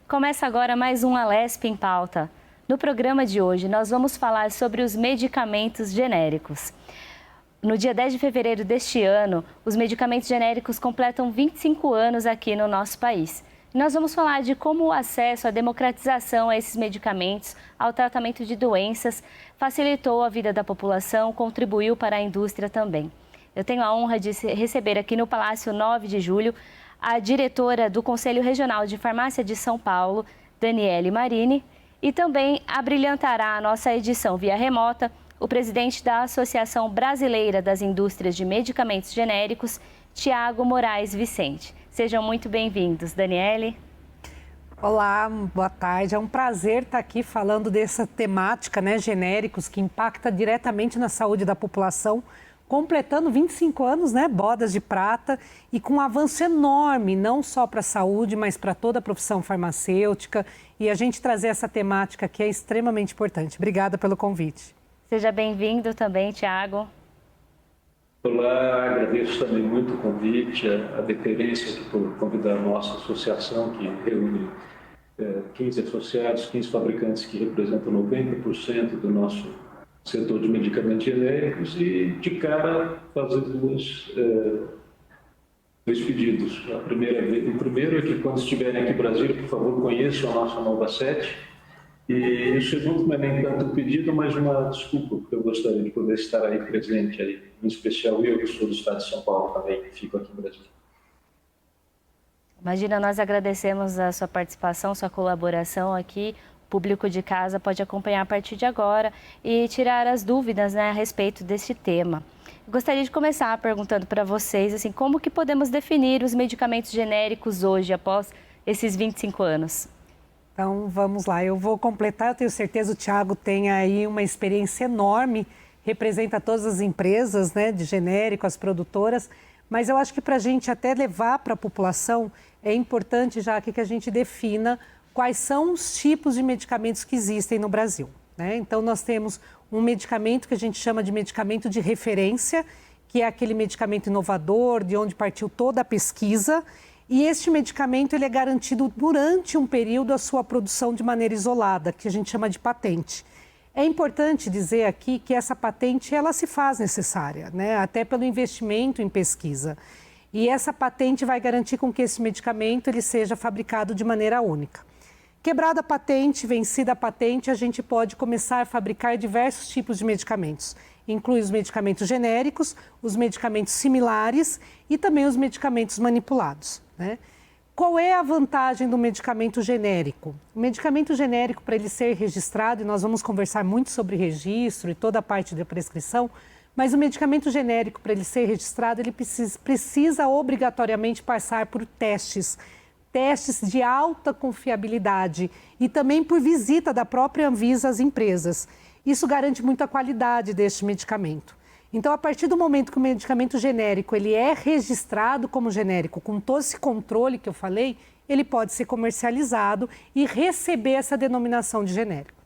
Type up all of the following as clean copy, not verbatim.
Começa agora mais um Alesp em Pauta. No programa de hoje, nós vamos falar sobre os medicamentos genéricos. No dia 10 de fevereiro deste ano, os medicamentos genéricos completam 25 anos aqui no nosso país. Nós vamos falar de como o acesso à democratização a esses medicamentos, ao tratamento de doenças, facilitou a vida da população, contribuiu para a indústria também. Eu tenho a honra de receber aqui no Palácio 9 de Julho a diretora do Conselho Regional de Farmácia de São Paulo, Daniele Marini, e também abrilhantará a nossa edição via remota o presidente da Associação Brasileira das Indústrias de Medicamentos Genéricos, Tiago Moraes Vicente. Sejam muito bem-vindos, Daniele. Olá, boa tarde. É um prazer estar aqui falando dessa temática, genéricos, que impacta diretamente na saúde da população, completando 25 anos, bodas de prata, e com um avanço enorme, não só para a saúde, mas para toda a profissão farmacêutica. E a gente trazer essa temática aqui é extremamente importante. Obrigada pelo convite. Seja bem-vindo também, Tiago. Olá, agradeço também muito o convite, a deferência por convidar a nossa associação, que reúne 15 associados, 15 fabricantes que representam 90% do nosso setor de medicamentos genéricos, e de cara fazer dois pedidos. O primeiro é que quando estiverem aqui em Brasília, por favor, conheçam a nossa nova sede. E o segundo não é nem tanto um pedido, mas uma desculpa, porque eu gostaria de poder estar aí presente, aí, em especial eu, que sou do estado de São Paulo também, que fico aqui em Brasília. Imagina, nós agradecemos a sua participação, sua colaboração aqui. O público de casa pode acompanhar a partir de agora e tirar as dúvidas a respeito deste tema. Eu gostaria de começar perguntando para vocês, assim, como que podemos definir os medicamentos genéricos hoje, após esses 25 anos? Então, vamos lá. Eu vou completar, eu tenho certeza o Tiago tem aí uma experiência enorme, representa todas as empresas de genérico, as produtoras, mas eu acho que para a gente até levar para a população, é importante já que a gente defina quais são os tipos de medicamentos que existem no Brasil. Então, nós temos um medicamento que a gente chama de medicamento de referência, que é aquele medicamento inovador, de onde partiu toda a pesquisa. E este medicamento ele é garantido durante um período a sua produção de maneira isolada, que a gente chama de patente. É importante dizer aqui que essa patente ela se faz necessária, até pelo investimento em pesquisa. E essa patente vai garantir com que esse medicamento ele seja fabricado de maneira única. Quebrada a patente, vencida a patente, a gente pode começar a fabricar diversos tipos de medicamentos. Inclui os medicamentos genéricos, os medicamentos similares e também os medicamentos manipulados. Qual é a vantagem do medicamento genérico? O medicamento genérico, para ele ser registrado, e nós vamos conversar muito sobre registro e toda a parte da prescrição, mas o medicamento genérico, para ele ser registrado, ele precisa obrigatoriamente passar por testes de alta confiabilidade e também por visita da própria Anvisa às empresas. Isso garante muito a qualidade deste medicamento. Então, a partir do momento que o medicamento genérico ele é registrado como genérico, com todo esse controle que eu falei, ele pode ser comercializado e receber essa denominação de genérico.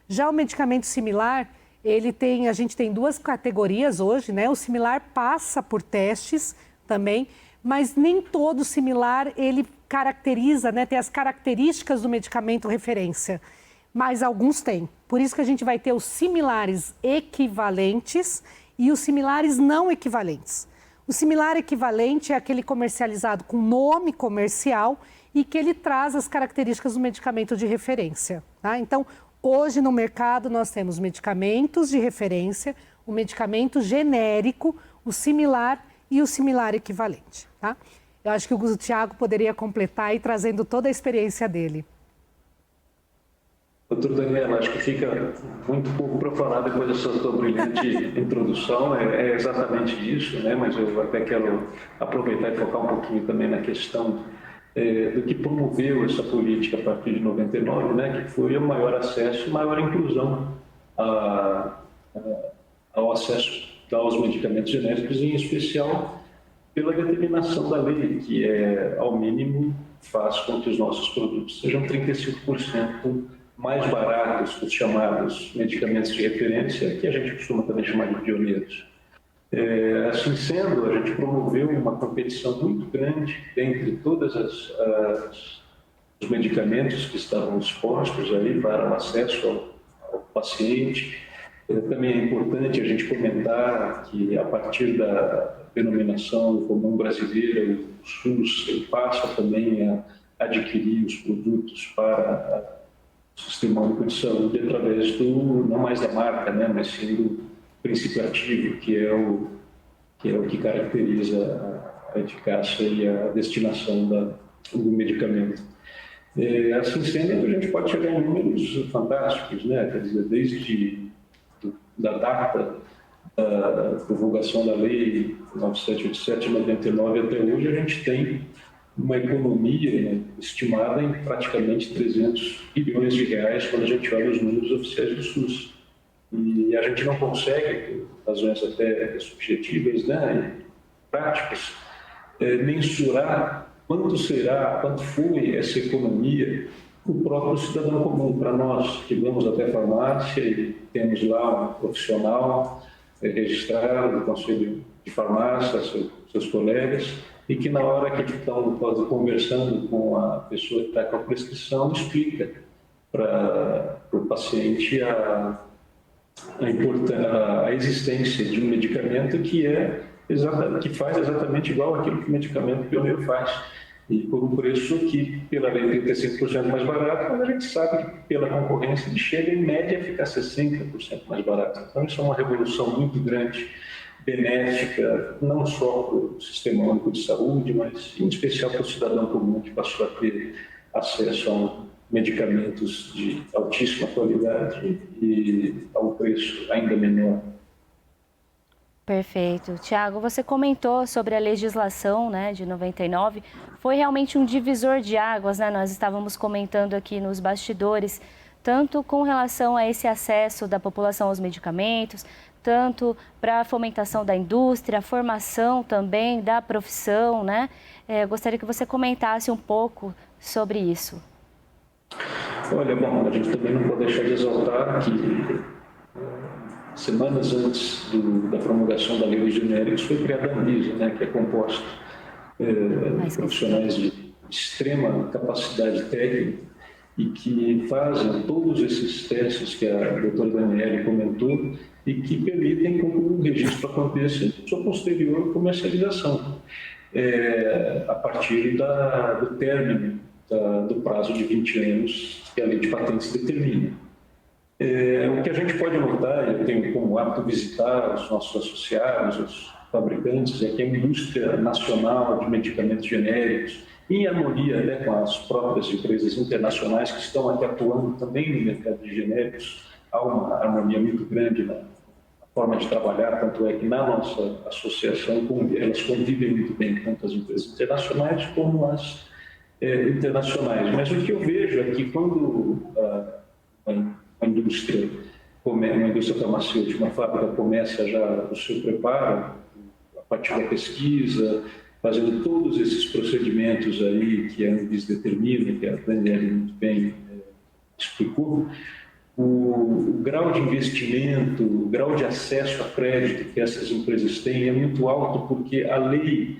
Já o medicamento similar, a gente tem duas categorias hoje, O similar passa por testes também, mas nem todo similar ele caracteriza, tem as características do medicamento referência, mas alguns têm. Por isso que a gente vai ter os similares equivalentes e os similares não equivalentes. O similar equivalente é aquele comercializado com nome comercial e que ele traz as características do medicamento de referência. Então, hoje no mercado nós temos medicamentos de referência, o medicamento genérico, o similar e o similar equivalente. Eu acho que o Tiago poderia completar aí trazendo toda a experiência dele. Doutor Daniela, acho que fica muito pouco para falar depois dessa sua brilhante introdução, é exatamente isso, mas eu até quero aproveitar e focar um pouquinho também na questão do que promoveu essa política a partir de 99, que foi o maior acesso e maior inclusão ao acesso aos medicamentos genéricos, em especial pela determinação da lei, que ao mínimo faz com que os nossos produtos sejam 35% mais baratos que os chamados medicamentos de referência, que a gente costuma também chamar de pioneiros. Assim sendo, a gente promoveu uma competição muito grande entre todas os medicamentos que estavam expostos aí para o acesso ao paciente. Também é importante a gente comentar que, a partir da denominação comum brasileira, o SUS ele passa também a adquirir os produtos para o Sistema Único de Saúde através do, não mais da marca, né, mas sim do princípio ativo, que é o que caracteriza a eficácia e a destinação do medicamento. Assim sendo, a gente pode chegar em números fantásticos, né? Quer dizer, desde da data da promulgação da Lei 9787 de 99 até hoje, a gente tem uma economia, né, estimada em praticamente 300 bilhões de reais quando a gente olha os números oficiais do SUS. E a gente não consegue, por razões até subjetivas, né, práticas, mensurar quanto foi essa economia o próprio cidadão comum. Para nós que vamos até a farmácia e temos lá um profissional registrado do Conselho de Farmácia, seus colegas, e que na hora que estão conversando com a pessoa que está com a prescrição, explica para o paciente a existência de um medicamento que faz exatamente igual aquilo que o medicamento pioneiro faz, e por um preço que, pela lei, 35% mais barato, mas a gente sabe que, pela concorrência, ele chega, em média, a ficar 60% mais barato. Então, isso é uma revolução muito grande, benéfica, não só para o Sistema Único de Saúde, mas, em especial, para o cidadão comum, que passou a ter acesso a medicamentos de altíssima qualidade e a um preço ainda menor. Perfeito. Tiago, você comentou sobre a legislação, né, de 99. Foi realmente um divisor de águas, né? Nós estávamos comentando aqui nos bastidores, tanto com relação a esse acesso da população aos medicamentos, tanto para a fomentação da indústria, a formação também da profissão, né? Gostaria que você comentasse um pouco sobre isso. Olha, bom, a gente também não pode deixar de exaltar que semanas antes da promulgação da Lei dos Genéricos foi criada a Anvisa, né, que é composta de profissionais de extrema capacidade técnica e que fazem todos esses testes que a doutora Daniele comentou e que permitem que o registro aconteça em sua posterior comercialização, a partir do término do prazo de 20 anos que a Lei de Patentes determina. O que a gente pode notar, eu tenho como hábito visitar os nossos associados, os fabricantes, é que a indústria nacional de medicamentos genéricos, em harmonia até com as próprias empresas internacionais que estão aqui atuando também no mercado de genéricos, há uma harmonia muito grande na forma de trabalhar, tanto é que na nossa associação elas convivem muito bem, tanto as empresas internacionais como as internacionais. Mas o que eu vejo é que quando uma indústria farmacêutica, uma fábrica começa já o seu preparo, a partir da pesquisa, fazendo todos esses procedimentos aí que a Anvisa determina, que a Daniele muito bem explicou, o grau de investimento, o grau de acesso a crédito que essas empresas têm é muito alto, porque a lei,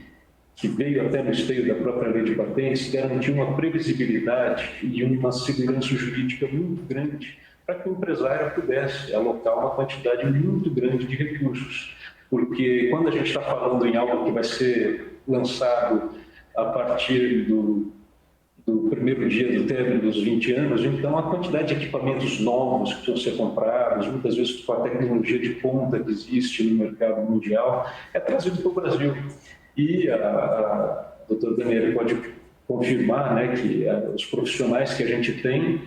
que veio até no esteio da própria Lei de Patentes, garantiu uma previsibilidade e uma segurança jurídica muito grande para que o empresário pudesse alocar uma quantidade muito grande de recursos. Porque quando a gente está falando em algo que vai ser lançado a partir do primeiro dia do término dos 20 anos, então a quantidade de equipamentos novos que precisam ser comprados, muitas vezes com a tecnologia de ponta que existe no mercado mundial, é trazido para o Brasil. E a doutora Daniele pode confirmar, né, que os profissionais que a gente tem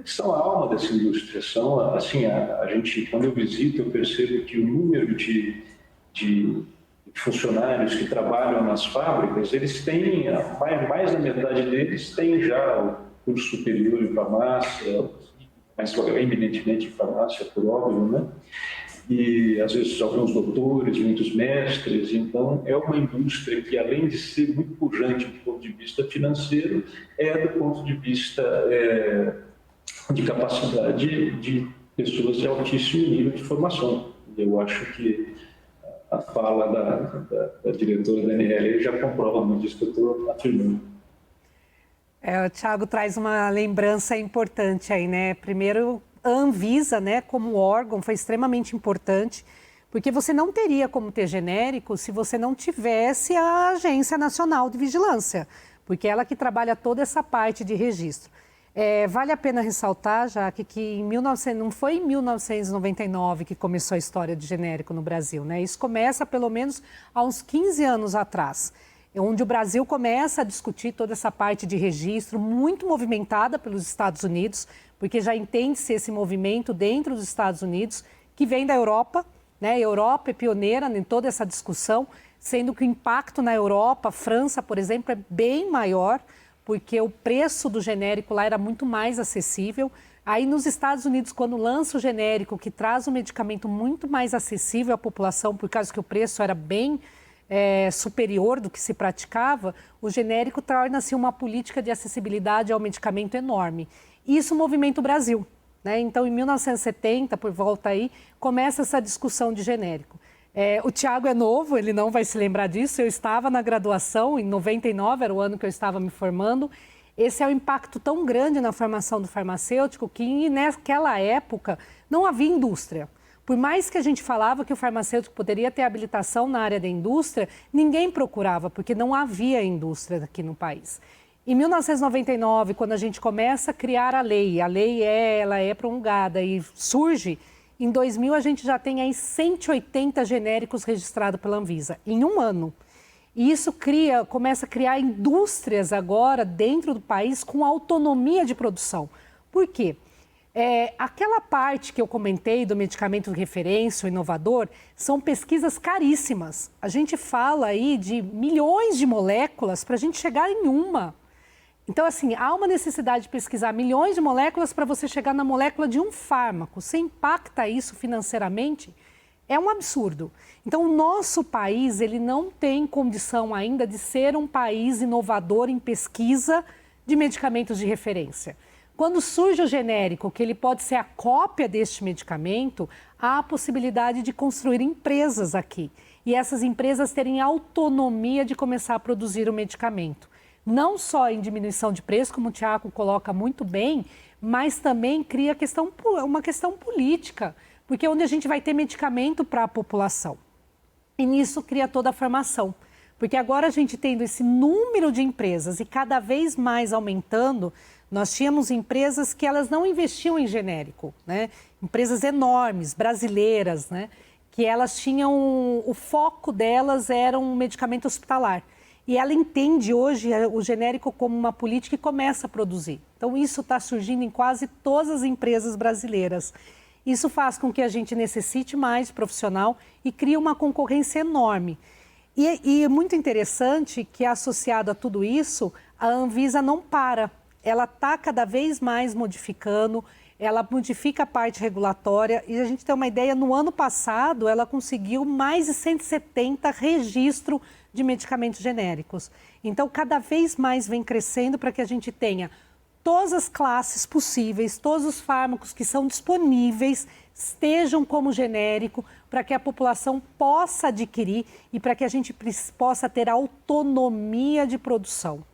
são a alma dessa indústria. São, assim, a gente, quando eu visito, eu percebo que o número de funcionários que trabalham nas fábricas, eles têm, mais da metade deles tem já o curso superior em farmácia, mas eminentemente em farmácia, por óbvio, né? E às vezes alguns doutores, muitos mestres. Então é uma indústria que, além de ser muito pujante do ponto de vista financeiro, do ponto de vista de capacidade de pessoas de altíssimo nível de formação. Eu acho que a fala da diretora Daniele já comprova muito isso que eu estou afirmando. O Thiago traz uma lembrança importante aí, né? Primeiro, a Anvisa, né, como órgão, foi extremamente importante, porque você não teria como ter genérico se você não tivesse a Agência Nacional de Vigilância, porque ela que trabalha toda essa parte de registro. Vale a pena ressaltar, Jaque, que não foi em 1999 que começou a história de genérico no Brasil, né? Isso começa pelo menos há uns 15 anos atrás, onde o Brasil começa a discutir toda essa parte de registro, muito movimentada pelos Estados Unidos, porque já entende-se esse movimento dentro dos Estados Unidos, que vem da Europa, né? A Europa é pioneira em toda essa discussão, sendo que o impacto na Europa, França, por exemplo, é bem maior, porque o preço do genérico lá era muito mais acessível. Aí nos Estados Unidos, quando lança o genérico, que traz um medicamento muito mais acessível à população, por causa que o preço era bem superior do que se praticava, o genérico torna-se uma política de acessibilidade ao medicamento enorme. Isso movimenta o Brasil, né? Então, em 1970, por volta aí, começa essa discussão de genérico. O Thiago é novo, ele não vai se lembrar disso. Eu estava na graduação, em 99, era o ano que eu estava me formando. Esse é o impacto tão grande na formação do farmacêutico que, naquela época, não havia indústria. Por mais que a gente falava que o farmacêutico poderia ter habilitação na área da indústria, ninguém procurava, porque não havia indústria aqui no país. Em 1999, quando a gente começa a criar a lei ela é promulgada e surge, em 2000 a gente já tem aí 180 genéricos registrados pela Anvisa, em um ano. E isso começa a criar indústrias agora dentro do país com autonomia de produção. Por quê? Aquela parte que eu comentei do medicamento de referência, o inovador, são pesquisas caríssimas. A gente fala aí de milhões de moléculas para a gente chegar em uma. Então, assim, há uma necessidade de pesquisar milhões de moléculas para você chegar na molécula de um fármaco. Você impacta isso financeiramente? É um absurdo. Então, o nosso país, ele não tem condição ainda de ser um país inovador em pesquisa de medicamentos de referência. Quando surge o genérico, que ele pode ser a cópia deste medicamento, há a possibilidade de construir empresas aqui. E essas empresas terem autonomia de começar a produzir o medicamento. Não só em diminuição de preço, como o Thiago coloca muito bem, mas também cria uma questão política, porque é onde a gente vai ter medicamento para a população. E nisso cria toda a formação. Porque agora a gente tendo esse número de empresas e cada vez mais aumentando, nós tínhamos empresas que elas não investiam em genérico, né? Empresas enormes, brasileiras, né? Que elas tinham, o foco delas era um medicamento hospitalar. E ela entende hoje o genérico como uma política e começa a produzir. Então, isso está surgindo em quase todas as empresas brasileiras. Isso faz com que a gente necessite mais de profissional e cria uma concorrência enorme. E é muito interessante que, associado a tudo isso, a Anvisa não para. Ela está cada vez mais modificando, ela modifica a parte regulatória. E a gente tem uma ideia, no ano passado, ela conseguiu mais de 170 registros de medicamentos genéricos. Então, cada vez mais vem crescendo para que a gente tenha todas as classes possíveis, todos os fármacos que são disponíveis, estejam como genérico, para que a população possa adquirir e para que a gente possa ter autonomia de produção.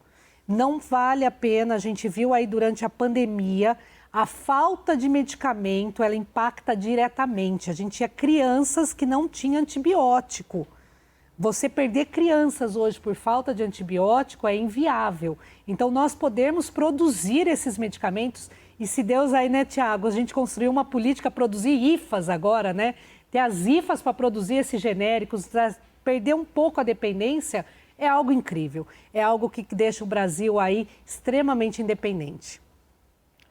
Não vale a pena, a gente viu aí durante a pandemia, a falta de medicamento, ela impacta diretamente. A gente tinha crianças que não tinham antibiótico. Você perder crianças hoje por falta de antibiótico é inviável. Então, nós podemos produzir esses medicamentos e, se Deus aí, né, Thiago, a gente construiu uma política, produzir IFAs agora, né? Ter as IFAs para produzir esses genéricos, perder um pouco a dependência é algo incrível. É algo que deixa o Brasil aí extremamente independente.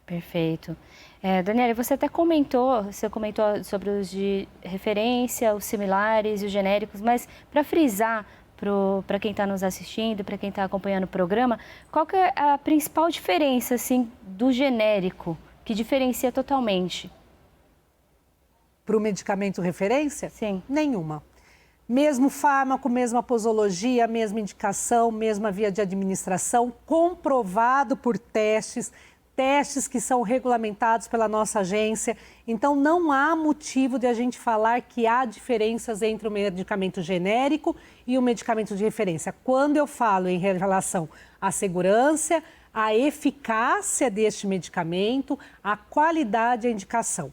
Perfeito. Daniela, você comentou sobre os de referência, os similares e os genéricos, mas para frisar para quem está nos assistindo, para quem está acompanhando o programa, qual que é a principal diferença assim, do genérico, que diferencia totalmente? Para o medicamento referência? Sim. Nenhuma. Mesmo fármaco, mesma posologia, mesma indicação, mesma via de administração, comprovado por testes, testes que são regulamentados pela nossa agência. Então, não há motivo de a gente falar que há diferenças entre o medicamento genérico e o medicamento de referência. Quando eu falo em relação à segurança, à eficácia deste medicamento, à qualidade e à indicação.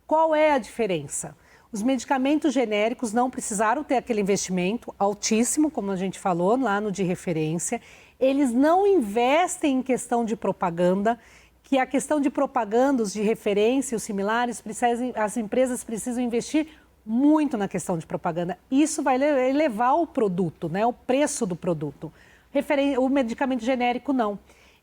Qual é a diferença? Os medicamentos genéricos não precisaram ter aquele investimento altíssimo, como a gente falou, lá no de referência. Eles não investem em questão de propaganda, que a questão de propaganda, os de referência, os similares, as empresas precisam investir muito na questão de propaganda. Isso vai elevar o produto, né, o preço do produto. O medicamento genérico não.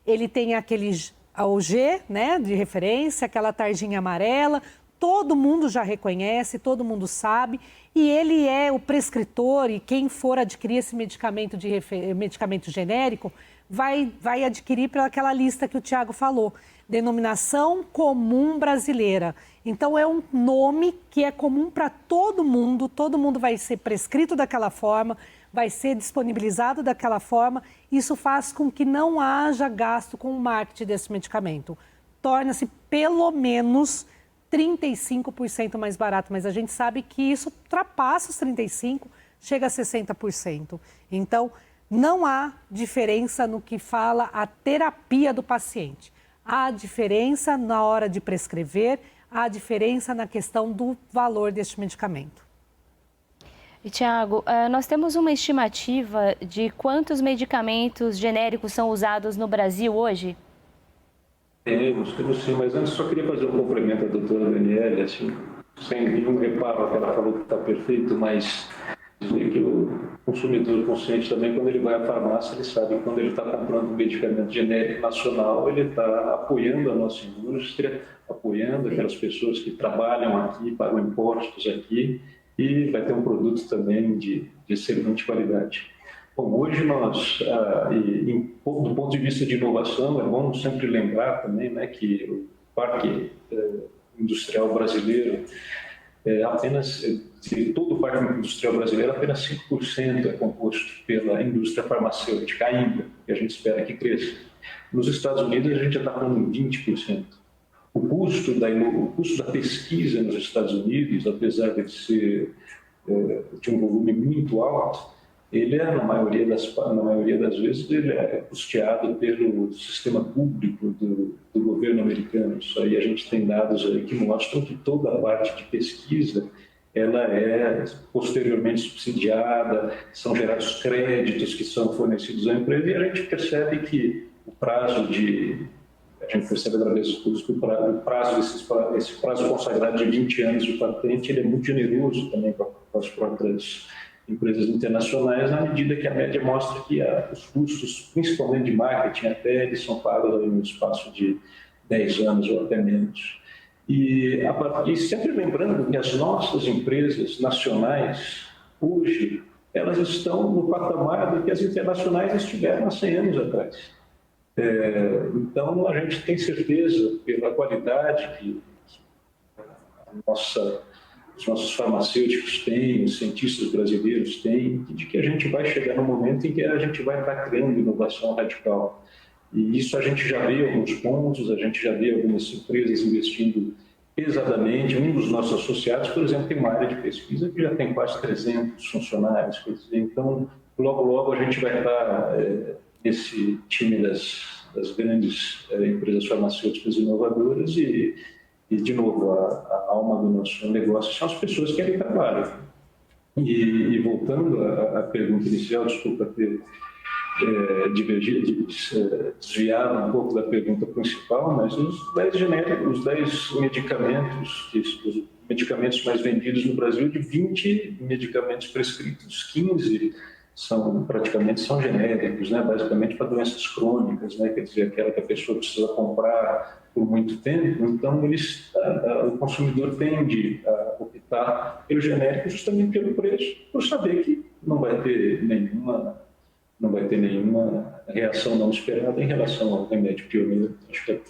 Ele tem o G, né, de referência, aquela tarjinha amarela. Todo mundo já reconhece, todo mundo sabe, e ele é o prescritor, e quem for adquirir esse medicamento medicamento genérico vai adquirir pelaquela lista que o Tiago falou, denominação comum brasileira. Então é um nome que é comum para todo mundo vai ser prescrito daquela forma, vai ser disponibilizado daquela forma. Isso faz com que não haja gasto com o marketing desse medicamento. Torna-se pelo menos 35% mais barato, mas a gente sabe que isso ultrapassa os 35%, chega a 60%. Então, não há diferença no que fala a terapia do paciente. Há diferença na hora de prescrever, há diferença na questão do valor deste medicamento. E, Tiago, nós temos uma estimativa de quantos medicamentos genéricos são usados no Brasil hoje? Temos sim, mas antes só queria fazer um cumprimento à doutora Daniela, assim, sem nenhum reparo que ela falou que está perfeito, mas dizer que o consumidor consciente também, quando ele vai à farmácia, ele sabe que quando ele está comprando um medicamento genérico nacional, ele está apoiando a nossa indústria, apoiando aquelas pessoas que trabalham aqui, pagam impostos aqui, e vai ter um produto também de excelente qualidade. Bom, hoje nós, do ponto de vista de inovação, é bom sempre lembrar também, né, que o parque industrial brasileiro, de todo o parque industrial brasileiro, apenas 5% é composto pela indústria farmacêutica ainda, que a gente espera que cresça. Nos Estados Unidos, a gente já está com 20%. O custo da pesquisa nos Estados Unidos, apesar de ser de um volume muito alto, ele na maioria das vezes, ele é custeado pelo sistema público do governo americano. Isso aí a gente tem dados aí que mostram que toda a parte de pesquisa ela é posteriormente subsidiada, são gerados créditos que são fornecidos à empresa, e a gente percebe que a gente percebe através dos estudos que esse prazo consagrado de 20 anos de patente, ele é muito generoso também para as próprias empresas internacionais, na medida que a média mostra que os custos, principalmente de marketing, até eles são pagos no espaço de 10 anos ou até menos. E sempre lembrando que as nossas empresas nacionais, hoje, elas estão no patamar do que as internacionais estiveram há 100 anos atrás. Então, a gente tem certeza, pela qualidade que os nossos farmacêuticos têm, os cientistas brasileiros têm, de que a gente vai chegar no momento em que a gente vai estar criando inovação radical. E isso a gente já vê alguns pontos, a gente já vê algumas empresas investindo pesadamente. Um dos nossos associados, por exemplo, tem uma área de pesquisa que já tem quase 300 funcionários. Então, logo a gente vai estar nesse time das grandes empresas farmacêuticas inovadoras e de novo, a alma do nosso negócio são as pessoas que ali trabalham. E voltando à pergunta inicial, desculpa ter desviado um pouco da pergunta principal, mas os 10 medicamentos, os medicamentos mais vendidos no Brasil, de 20 medicamentos prescritos, 15 são genéricos, né? Basicamente para doenças crônicas, né? Quer dizer, aquela que a pessoa precisa comprar por muito tempo. Então, o consumidor tende a optar pelo genérico justamente pelo preço, por saber que não vai ter nenhuma reação não esperada em relação ao remédio pioneiro. Acho que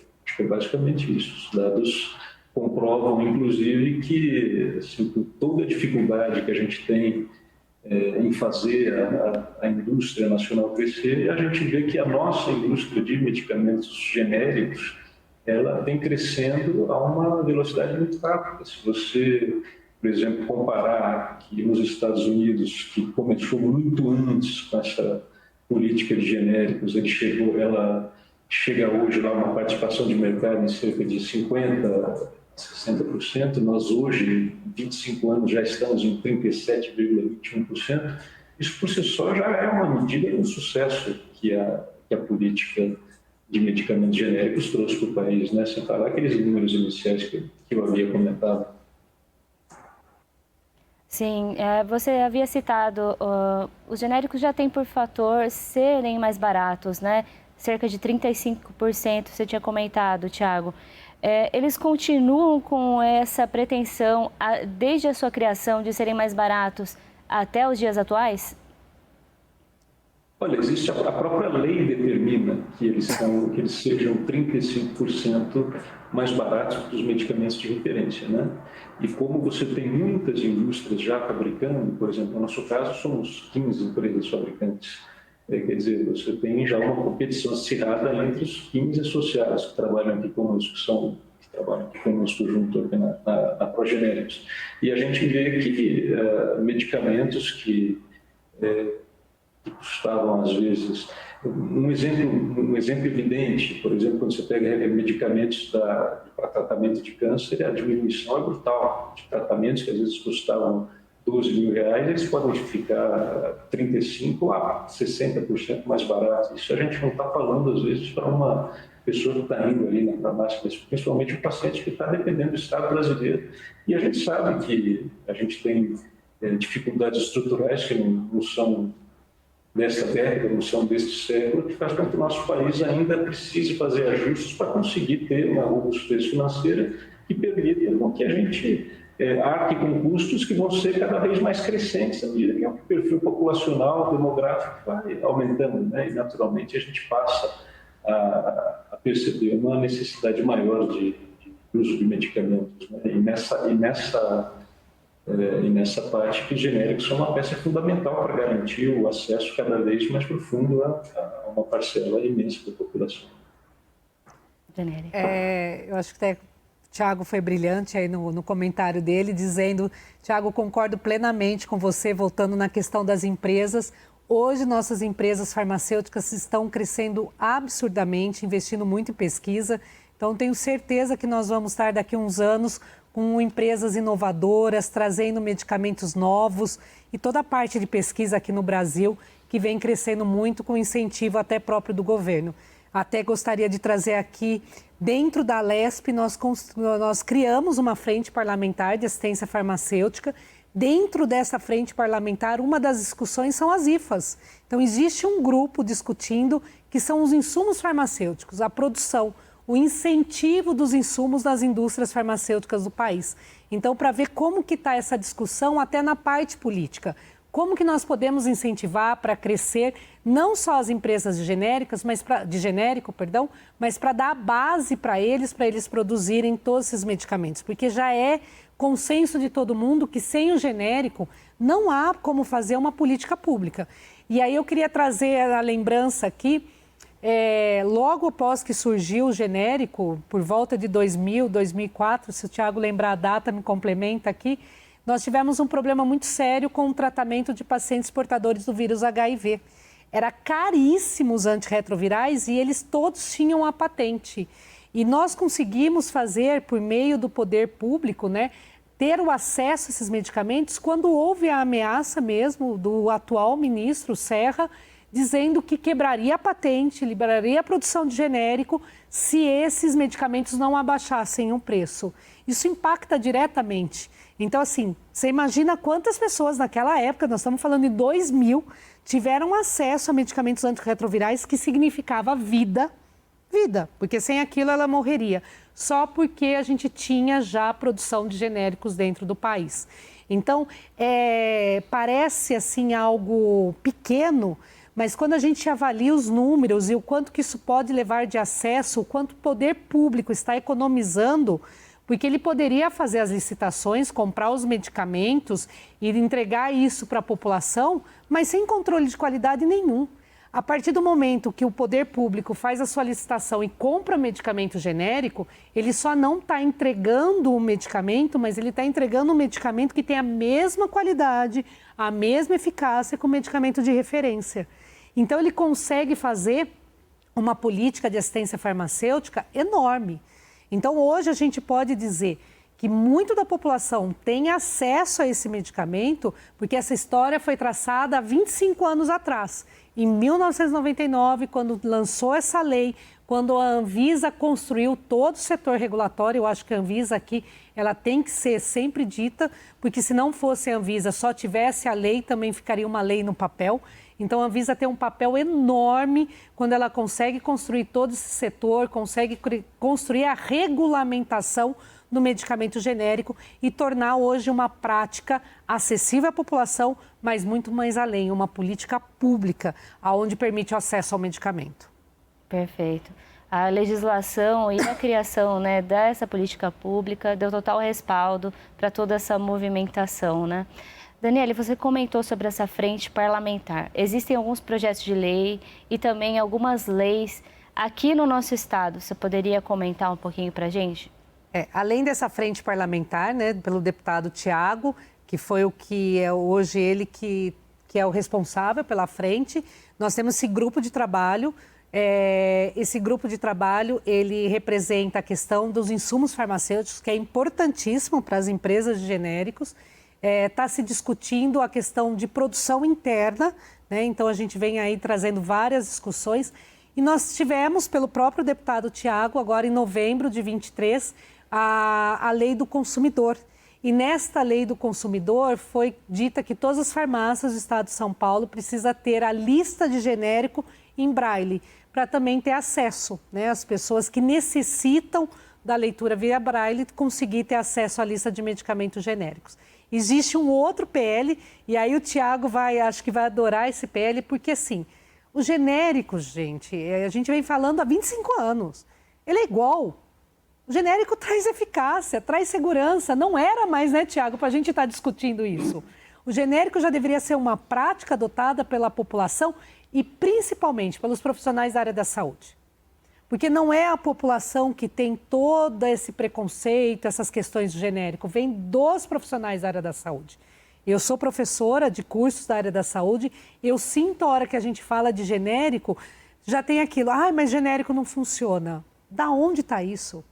é basicamente isso. Os dados comprovam, inclusive, que assim, com toda a dificuldade que a gente tem em fazer a indústria nacional crescer, a gente vê que a nossa indústria de medicamentos genéricos ela tem crescendo a uma velocidade muito rápida. Se você, por exemplo, comparar que nos Estados Unidos, que começou muito antes com essa política de genéricos, ela chega hoje lá uma participação de mercado em cerca de 50%, 60%, nós hoje, em 25 anos, já estamos em 37,21%. Isso por si só já é uma medida de um sucesso que a política de medicamentos genéricos trouxe para o país, né? Sem falar aqueles números iniciais que eu havia comentado. Sim, você havia citado, os genéricos já têm por fator serem mais baratos, né? Cerca de 35%, você tinha comentado, Thiago. Eles continuam com essa pretensão, desde a sua criação, de serem mais baratos até os dias atuais? Olha, existe a própria lei determina que eles sejam 35% mais baratos que os medicamentos de referência, né? E como você tem muitas indústrias já fabricando, por exemplo, no nosso caso somos 15 empresas fabricantes, quer dizer, você tem já uma competição acirrada entre os 15 associados que trabalham aqui conosco, que trabalham aqui conosco junto aqui na Progenéricos. E a gente vê que medicamentos que custavam, às vezes, um exemplo evidente, por exemplo, quando você pega medicamentos para tratamento de câncer, a diminuição é brutal. De tratamentos que às vezes custavam R$12.000, eles podem ficar 35% a 60% mais baratos. Isso a gente não está falando, às vezes, para uma pessoa que está indo ali na farmácia, mas principalmente o paciente que está dependendo do Estado brasileiro. E a gente sabe que a gente tem dificuldades estruturais que não são desta década, não são deste século, que faz com que o nosso país ainda precise fazer ajustes para conseguir ter uma robustez financeira que permita com que a gente arque com custos que vão ser cada vez mais crescentes à medida que o perfil populacional, demográfico vai aumentando, né? E naturalmente a gente passa a perceber uma necessidade maior de uso de medicamentos, né? E nessa parte que os genéricos são uma peça fundamental para garantir o acesso cada vez mais profundo a uma parcela imensa da população. Eu acho que até o Thiago foi brilhante aí no comentário dele, dizendo, Thiago, concordo plenamente com você, voltando na questão das empresas. Hoje, nossas empresas farmacêuticas estão crescendo absurdamente, investindo muito em pesquisa. Então, tenho certeza que nós vamos estar daqui a uns anos com empresas inovadoras, trazendo medicamentos novos e toda a parte de pesquisa aqui no Brasil, que vem crescendo muito com incentivo até próprio do governo. Até gostaria de trazer aqui, dentro da Alesp, nós criamos uma frente parlamentar de assistência farmacêutica. Dentro dessa frente parlamentar, uma das discussões são as IFAs. Então, existe um grupo discutindo que são os insumos farmacêuticos, a produção, o incentivo dos insumos das indústrias farmacêuticas do país. Então, para ver como que está essa discussão até na parte política, como que nós podemos incentivar para crescer não só as empresas de genérico, mas para dar a base para eles produzirem todos esses medicamentos, porque já é consenso de todo mundo que sem o genérico não há como fazer uma política pública. E aí eu queria trazer a lembrança aqui, logo após que surgiu o genérico, por volta de 2000, 2004, se o Thiago lembrar a data, me complementa aqui, nós tivemos um problema muito sério com o tratamento de pacientes portadores do vírus HIV. Era caríssimo os antirretrovirais e eles todos tinham a patente. E nós conseguimos fazer, por meio do poder público, né, ter o acesso a esses medicamentos quando houve a ameaça mesmo do atual ministro Serra, dizendo que quebraria a patente, liberaria a produção de genérico se esses medicamentos não abaixassem o preço. Isso impacta diretamente. Então, assim, você imagina quantas pessoas naquela época, nós estamos falando de 2000, tiveram acesso a medicamentos antirretrovirais que significava vida, porque sem aquilo ela morreria, só porque a gente tinha já produção de genéricos dentro do país. Então, parece assim algo pequeno, mas quando a gente avalia os números e o quanto que isso pode levar de acesso, o quanto o poder público está economizando, porque ele poderia fazer as licitações, comprar os medicamentos e entregar isso para a população, mas sem controle de qualidade nenhum. A partir do momento que o poder público faz a sua licitação e compra medicamento genérico, ele só não está entregando o medicamento, mas ele está entregando um medicamento que tem a mesma qualidade, a mesma eficácia que o medicamento de referência. Então, ele consegue fazer uma política de assistência farmacêutica enorme. Então, hoje a gente pode dizer que muito da população tem acesso a esse medicamento, porque essa história foi traçada há 25 anos atrás. Em 1999, quando lançou essa lei, quando a Anvisa construiu todo o setor regulatório, eu acho que a Anvisa aqui, ela tem que ser sempre dita, porque se não fosse a Anvisa, só tivesse a lei, também ficaria uma lei no papel. Então, a Anvisa tem um papel enorme quando ela consegue construir todo esse setor, consegue construir a regulamentação no medicamento genérico e tornar hoje uma prática acessível à população, mas muito mais além, uma política pública, onde permite o acesso ao medicamento. Perfeito. A legislação e a criação, né, dessa política pública deu total respaldo para toda essa movimentação, né? Daniele, você comentou sobre essa frente parlamentar. Existem alguns projetos de lei e também algumas leis aqui no nosso estado. Você poderia comentar um pouquinho para a gente? Além dessa frente parlamentar, né, pelo deputado Tiago, que foi o que é hoje ele que é o responsável pela frente, nós temos esse grupo de trabalho. Esse grupo de trabalho, ele representa a questão dos insumos farmacêuticos, que é importantíssimo para as empresas de genéricos. Está se discutindo a questão de produção interna, né? Então a gente vem aí trazendo várias discussões. E nós tivemos, pelo próprio deputado Tiago, agora em novembro de 23, a lei do consumidor. E nesta lei do consumidor foi dita que todas as farmácias do estado de São Paulo precisam ter a lista de genérico em braille, para também ter acesso, né? As pessoas que necessitam da leitura via braille conseguir ter acesso à lista de medicamentos genéricos. Existe um outro PL, e aí o Tiago acho que vai adorar esse PL, porque assim, os genéricos, gente, a gente vem falando há 25 anos, ele é igual. O genérico traz eficácia, traz segurança. Não era mais, né, Tiago, para a gente estar discutindo isso. O genérico já deveria ser uma prática adotada pela população e principalmente pelos profissionais da área da saúde. Porque não é a população que tem todo esse preconceito, essas questões do genérico, vem dos profissionais da área da saúde. Eu sou professora de cursos da área da saúde, eu sinto a hora que a gente fala de genérico, já tem aquilo, mas genérico não funciona. Da onde está isso?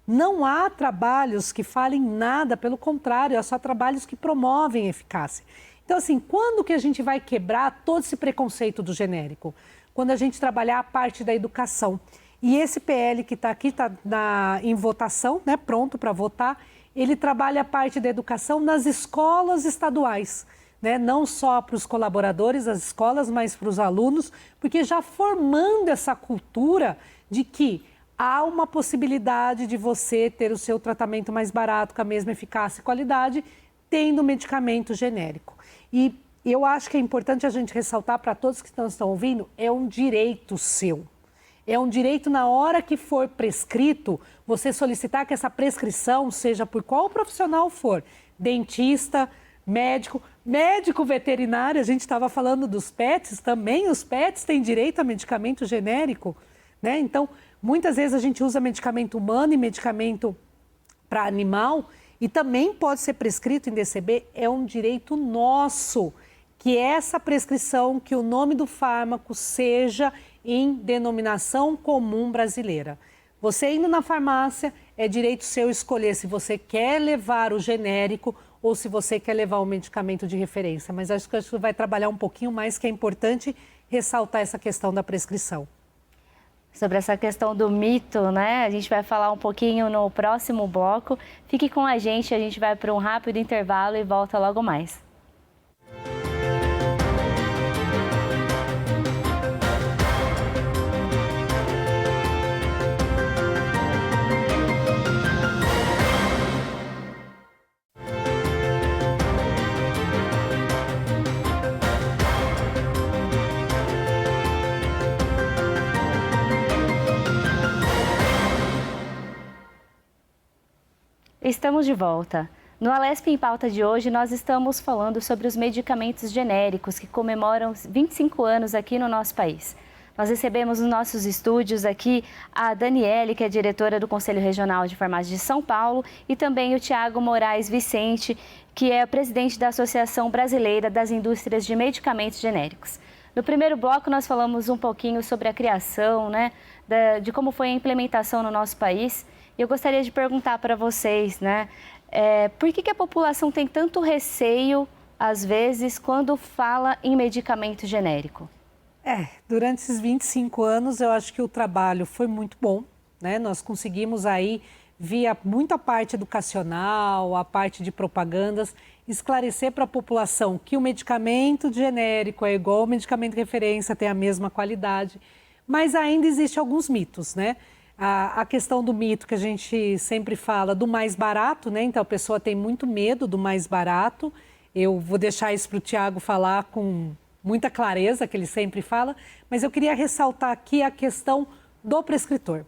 Não há trabalhos que falem nada, pelo contrário, há só trabalhos que promovem eficácia. Então, assim, quando que a gente vai quebrar todo esse preconceito do genérico? Quando a gente trabalhar a parte da educação. E esse PL que está aqui, está em votação, né, pronto para votar, ele trabalha a parte da educação nas escolas estaduais, né? Não só para os colaboradores das escolas, mas para os alunos, porque já formando essa cultura de que há uma possibilidade de você ter o seu tratamento mais barato, com a mesma eficácia e qualidade, tendo medicamento genérico. E eu acho que é importante a gente ressaltar para todos que estão ouvindo, é um direito seu. É um direito na hora que for prescrito, você solicitar que essa prescrição seja por qual profissional for, dentista, médico veterinário, a gente estava falando dos pets, também os pets têm direito a medicamento genérico, né? Então, muitas vezes a gente usa medicamento humano e medicamento para animal e também pode ser prescrito em DCB, é um direito nosso que essa prescrição, que o nome do fármaco seja em denominação comum brasileira. Você indo na farmácia, é direito seu escolher se você quer levar o genérico ou se você quer levar o medicamento de referência. Mas acho que a gente vai trabalhar um pouquinho mais, que é importante ressaltar essa questão da prescrição. Sobre essa questão do mito, né? A gente vai falar um pouquinho no próximo bloco. Fique com a gente vai para um rápido intervalo e volta logo mais. Estamos de volta. No Alesp em Pauta de hoje, nós estamos falando sobre os medicamentos genéricos que comemoram 25 anos aqui no nosso país. Nós recebemos nos nossos estúdios aqui a Daniele, que é diretora do Conselho Regional de Farmácia de São Paulo, e também o Tiago Moraes Vicente, que é o presidente da Associação Brasileira das Indústrias de Medicamentos Genéricos. No primeiro bloco, nós falamos um pouquinho sobre a criação, de como foi a implementação no nosso país. E eu gostaria de perguntar para vocês, por que a população tem tanto receio, às vezes, quando fala em medicamento genérico? Durante esses 25 anos, eu acho que o trabalho foi muito bom, Nós conseguimos aí, via muita parte educacional, a parte de propagandas, esclarecer para a população que o medicamento genérico é igual ao medicamento de referência, tem a mesma qualidade, mas ainda existe alguns mitos, A questão do mito que a gente sempre fala do mais barato, Então a pessoa tem muito medo do mais barato. Eu vou deixar isso para o Tiago falar com muita clareza, que ele sempre fala, mas eu queria ressaltar aqui a questão do prescritor.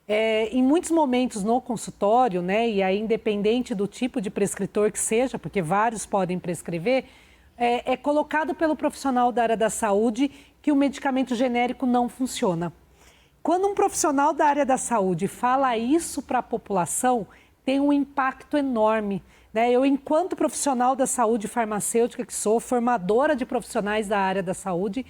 Em muitos momentos no consultório, e aí independente do tipo de prescritor que seja, porque vários podem prescrever, é colocado pelo profissional da área da saúde que o medicamento genérico não funciona. Quando um profissional da área da saúde fala isso para a população, tem um impacto enorme. Eu, enquanto profissional da saúde farmacêutica que sou, formadora de profissionais da área da saúde,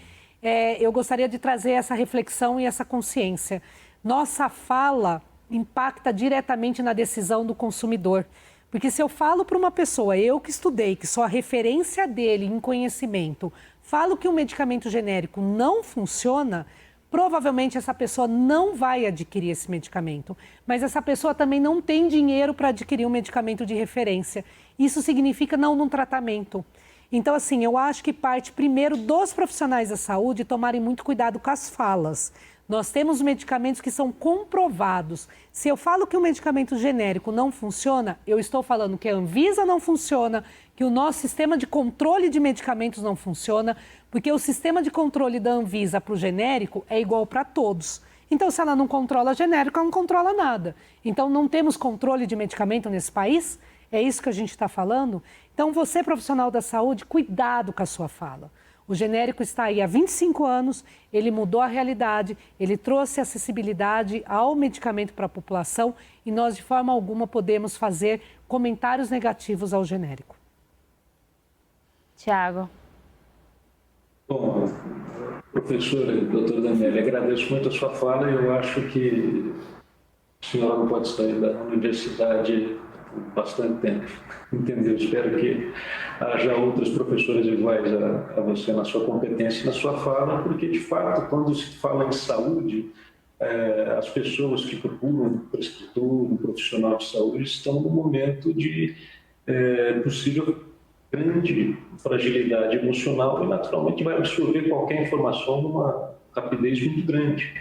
eu gostaria de trazer essa reflexão e essa consciência. Nossa fala impacta diretamente na decisão do consumidor. Porque se eu falo para uma pessoa, eu que estudei, que sou a referência dele em conhecimento, falo que um medicamento genérico não funciona, provavelmente essa pessoa não vai adquirir esse medicamento, mas essa pessoa também não tem dinheiro para adquirir um medicamento de referência. Isso significa não num tratamento. Então, assim, eu acho que parte primeiro dos profissionais da saúde tomarem muito cuidado com as falas. Nós temos medicamentos que são comprovados. Se eu falo que um medicamento genérico não funciona, eu estou falando que a Anvisa não funciona, que o nosso sistema de controle de medicamentos não funciona, porque o sistema de controle da Anvisa para o genérico é igual para todos. Então, se ela não controla genérico, ela não controla nada. Então, não temos controle de medicamento nesse país? É isso que a gente está falando? Então, você, profissional da saúde, cuidado com a sua fala. O genérico está aí há 25 anos, ele mudou a realidade, ele trouxe acessibilidade ao medicamento para a população e nós, de forma alguma, podemos fazer comentários negativos ao genérico. Tiago. Bom, professora, doutora Daniele, agradeço muito a sua fala e eu acho que a senhora não pode sair da universidade por bastante tempo, entendeu? Espero que haja outras professoras iguais a você na sua competência e na sua fala, porque, de fato, quando se fala em saúde, as pessoas que procuram um prescritor, um profissional de saúde, estão no momento de possível grande fragilidade emocional e, naturalmente, vai absorver qualquer informação numa rapidez muito grande.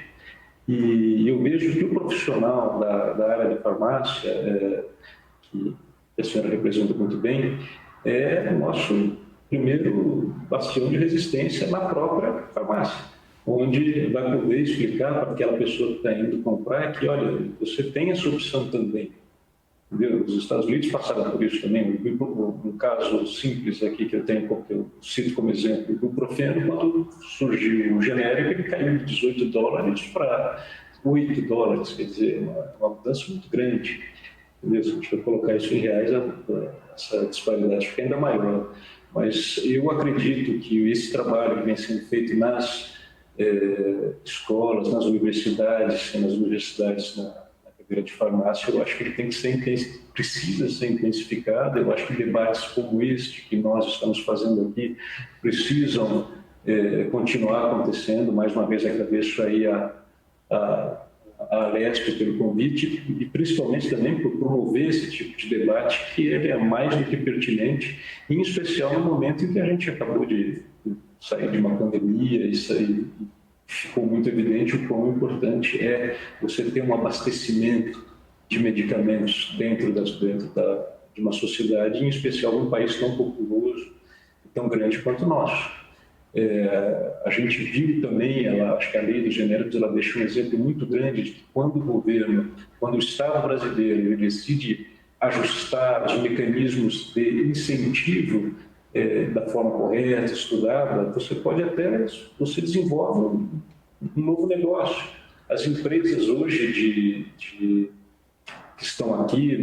E eu vejo que o profissional da área de farmácia, que a senhora representa muito bem, é o nosso primeiro bastião de resistência na própria farmácia, onde vai poder explicar para aquela pessoa que está indo comprar que, olha, você tem essa opção também. Entendeu? Os Estados Unidos passaram por isso também. Um caso simples aqui que eu cito como exemplo, o ibuprofeno, quando surgiu o genérico, ele caiu de $18 para $8, quer dizer, uma mudança muito grande. Entendeu? Se a gente for colocar isso em reais, essa disparidade fica ainda maior. Mas eu acredito que esse trabalho que vem sendo feito nas escolas, nas universidades na cadeira de farmácia, eu acho que ele tem que precisa ser intensificado. Eu acho que debates como este que nós estamos fazendo aqui precisam continuar acontecendo. Mais uma vez agradeço aí a Alesp pelo convite e principalmente também por promover esse tipo de debate, que ele é mais do que pertinente, em especial no momento em que a gente acabou de sair de uma pandemia e ficou muito evidente o quão importante é você ter um abastecimento de medicamentos dentro de uma sociedade, em especial num país tão populoso e tão grande quanto o nosso. A gente viu também, acho que a lei dos genéricos ela deixa um exemplo muito grande de que quando o Estado brasileiro ele decide ajustar os mecanismos de incentivo da forma correta, estudada, você desenvolve um novo negócio. As empresas hoje que estão aqui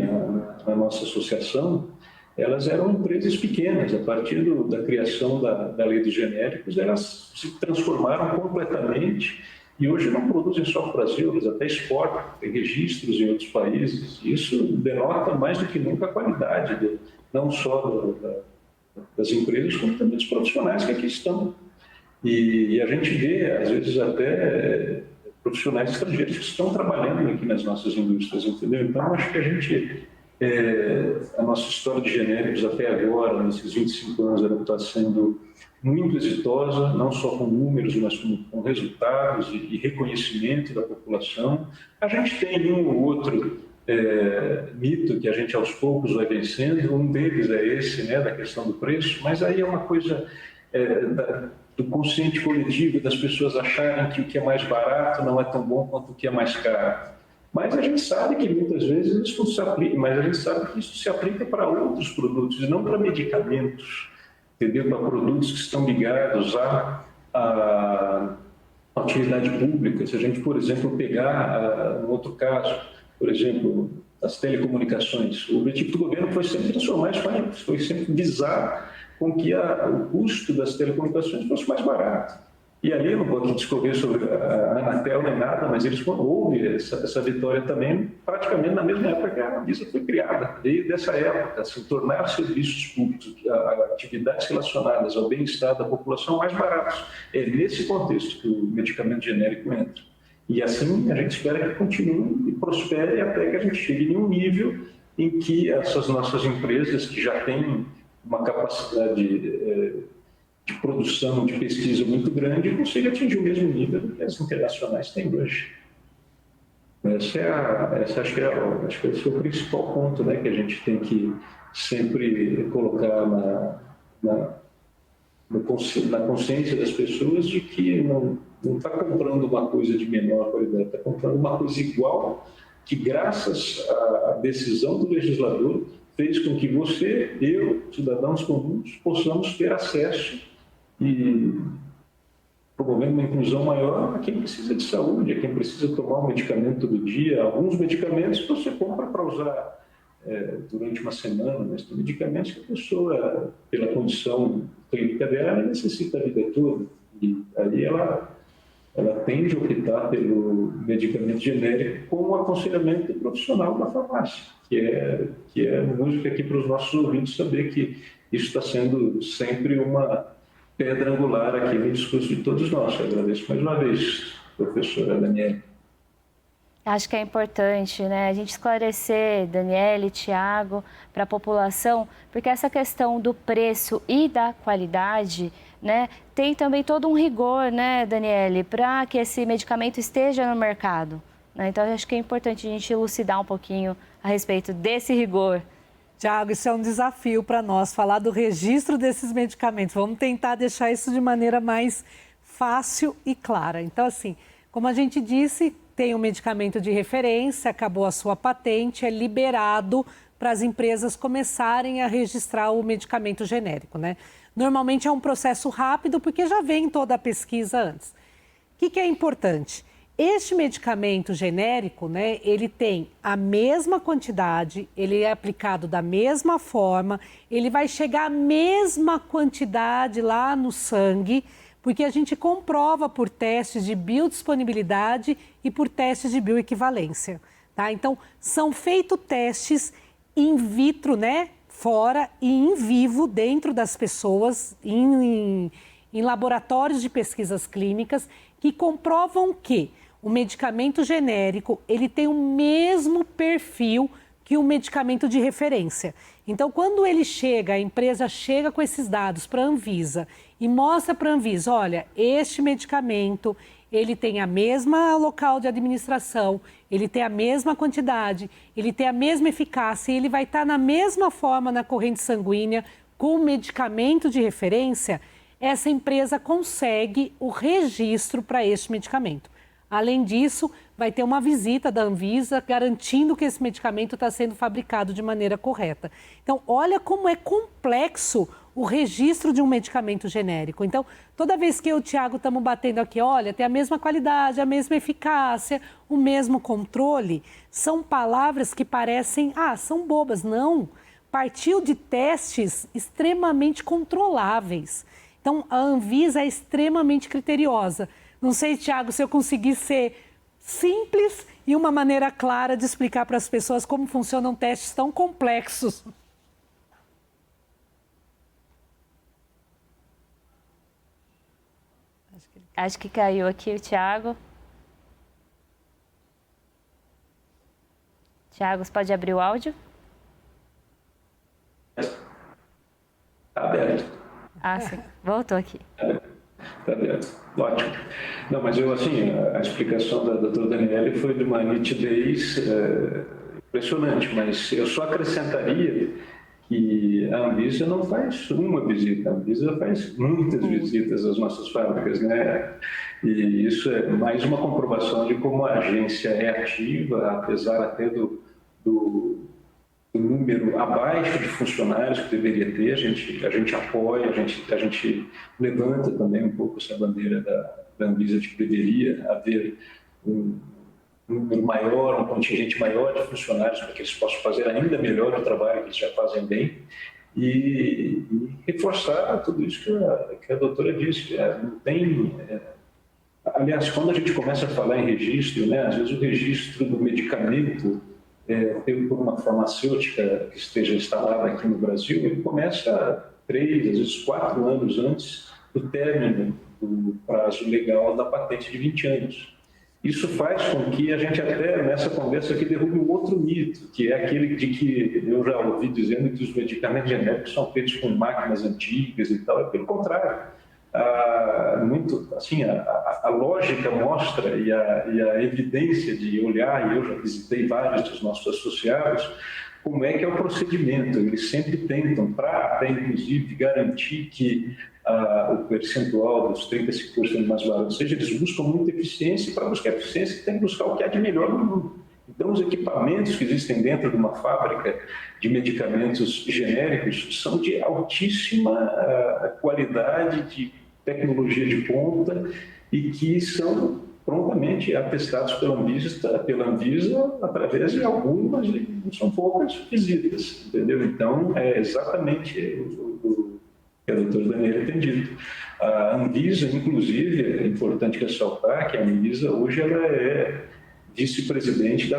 na nossa associação, elas eram empresas pequenas. A partir da criação da lei dos genéricos, elas se transformaram completamente e hoje não produzem só para o Brasil, eles até exportam, têm registros em outros países. Isso denota mais do que nunca a qualidade, não só das empresas, como também dos profissionais que aqui estão. E a gente vê, às vezes, até profissionais estrangeiros que estão trabalhando aqui nas nossas indústrias, entendeu? Então, acho que a nossa história de genéricos até agora, nesses 25 anos, ela está sendo muito exitosa, não só com números, mas com resultados e reconhecimento da população. A gente tem um ou outro mito que a gente aos poucos vai vencendo, um deles é esse, né, da questão do preço, mas aí é uma coisa do consciente coletivo, das pessoas acharem que o que é mais barato não é tão bom quanto o que é mais caro. Mas a gente sabe que muitas vezes isso se aplica, mas a gente sabe que isso se aplica para outros produtos e não para medicamentos, entendeu? Para produtos que estão ligados à atividade pública. Se a gente, por exemplo, pegar um outro caso, por exemplo, as telecomunicações, o objetivo do governo foi sempre transformar isso em país, foi sempre visar com que o custo das telecomunicações fosse mais barato. E ali, eu não vou aqui discorrer sobre a Anatel nem nada, mas houve essa vitória também praticamente na mesma época que a Anvisa foi criada. Veio dessa época, assim, tornar serviços públicos, atividades relacionadas ao bem-estar da população mais baratos. É nesse contexto que o medicamento genérico entra. E assim a gente espera que continue e prospere até que a gente chegue em um nível em que essas nossas empresas, que já têm uma capacidade de produção, de pesquisa muito grande, consiga atingir o mesmo nível que as internacionais têm hoje. Acho que esse é o principal ponto, né, que a gente tem que sempre colocar na consciência das pessoas de que não está comprando uma coisa de menor qualidade, está comprando uma coisa igual, que graças à decisão do legislador fez com que você, eu, cidadãos comuns, possamos ter acesso e promovendo uma inclusão maior a quem precisa de saúde, a quem precisa tomar um medicamento todo dia. Alguns medicamentos você compra para usar durante uma semana, mas tem medicamentos que a pessoa, pela condição clínica dela, necessita a vida toda. E aí ela tende a optar pelo medicamento genérico com o aconselhamento profissional da farmácia, que é música aqui para os nossos ouvintes saber que isso está sendo sempre uma pedra angular aqui no discurso de todos nós. Eu agradeço mais uma vez, professora Daniele. Acho que é importante, né, a gente esclarecer, Daniele, Tiago, para a população, porque essa questão do preço e da qualidade, né, tem também todo um rigor, né, Daniele, para que esse medicamento esteja no mercado. Né? Então, acho que é importante a gente elucidar um pouquinho a respeito desse rigor. Tiago, isso é um desafio para nós, falar do registro desses medicamentos. Vamos tentar deixar isso de maneira mais fácil e clara. Então, assim, como a gente disse, tem um medicamento de referência, acabou a sua patente, é liberado para as empresas começarem a registrar o medicamento genérico, né? Normalmente é um processo rápido, porque já vem toda a pesquisa antes. O que é importante? Este medicamento genérico, né, ele tem a mesma quantidade, ele é aplicado da mesma forma, ele vai chegar à mesma quantidade lá no sangue, porque a gente comprova por testes de biodisponibilidade e por testes de bioequivalência, tá? Então, são feitos testes in vitro, né, fora e in vivo dentro das pessoas, em laboratórios de pesquisas clínicas, que comprovam que o medicamento genérico, ele tem o mesmo perfil que o medicamento de referência. Então, quando ele chega, a empresa chega com esses dados para a Anvisa e mostra para a Anvisa, olha, este medicamento, ele tem a mesma local de administração, ele tem a mesma quantidade, ele tem a mesma eficácia e ele vai estar na mesma forma na corrente sanguínea com o medicamento de referência, essa empresa consegue o registro para este medicamento. Além disso, vai ter uma visita da Anvisa garantindo que esse medicamento está sendo fabricado de maneira correta. Então, olha como é complexo o registro de um medicamento genérico. Então, toda vez que eu e o Tiago estamos batendo aqui, olha, tem a mesma qualidade, a mesma eficácia, o mesmo controle, são palavras que parecem, são bobas. Não, partiu de testes extremamente controláveis. Então, a Anvisa é extremamente criteriosa. Não sei, Tiago, se eu conseguir ser simples e uma maneira clara de explicar para as pessoas como funcionam testes tão complexos. Acho que caiu aqui o Tiago. Tiago, você pode abrir o áudio? Está aberto. Sim. Voltou aqui. Está aberto. Ótimo. Não, mas a explicação da doutora Daniele foi de uma nitidez impressionante, mas eu só acrescentaria que a Anvisa não faz uma visita, a Anvisa faz muitas visitas às nossas fábricas, né? E isso é mais uma comprovação de como a agência é ativa, apesar até do número abaixo de funcionários que deveria ter, a gente apoia, a gente levanta também um pouco essa bandeira da Anvisa de que deveria haver um número maior, um contingente maior de funcionários para que eles possam fazer ainda melhor o trabalho que eles já fazem bem e reforçar tudo isso que a doutora disse. Não tem... aliás, quando a gente começa a falar em registro, né, às vezes o registro do medicamento feito por uma farmacêutica que esteja instalada aqui no Brasil, ele começa 3, às vezes 4 anos antes do término do prazo legal da patente de 20 anos. Isso faz com que a gente até nessa conversa aqui derrube um outro mito, que é aquele de que eu já ouvi dizendo que os medicamentos genéricos são feitos com máquinas antigas e tal. É pelo contrário. A lógica mostra e a evidência de olhar, e eu já visitei vários dos nossos associados, como é que é o procedimento. Eles sempre tentam, para até inclusive garantir que o percentual dos 35% mais barato, ou seja, eles buscam muita eficiência, e para buscar eficiência tem que buscar o que há de melhor no mundo. Então, os equipamentos que existem dentro de uma fábrica de medicamentos genéricos são de altíssima qualidade, de tecnologia de ponta e que são prontamente atestados pela Anvisa através de algumas, não são poucas, visitas, entendeu? Então, é exatamente o que a doutora Daniele tem dito. A Anvisa, inclusive, é importante ressaltar que a Anvisa hoje ela é vice-presidente de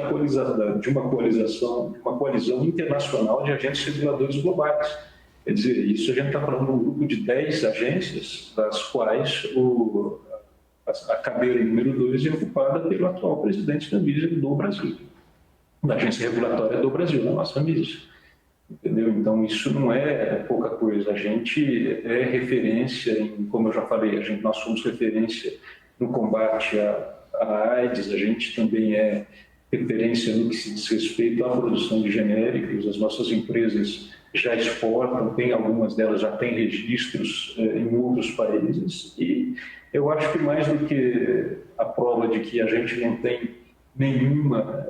uma coalizão internacional de agentes reguladores globais. Quer dizer, isso a gente está falando de um grupo de 10 agências, das quais a cadeira número 2 é ocupada pelo atual presidente da Anvisa do Brasil, da agência regulatória do Brasil, da nossa Anvisa. Entendeu? Então, isso não é pouca coisa. A gente é referência, como eu já falei, nós somos referência no combate à AIDS, a gente também é referência no que se diz respeito à produção de genéricos. As nossas empresas já exportam, algumas delas já têm registros em outros países, e eu acho que mais do que a prova de que a gente não tem nenhuma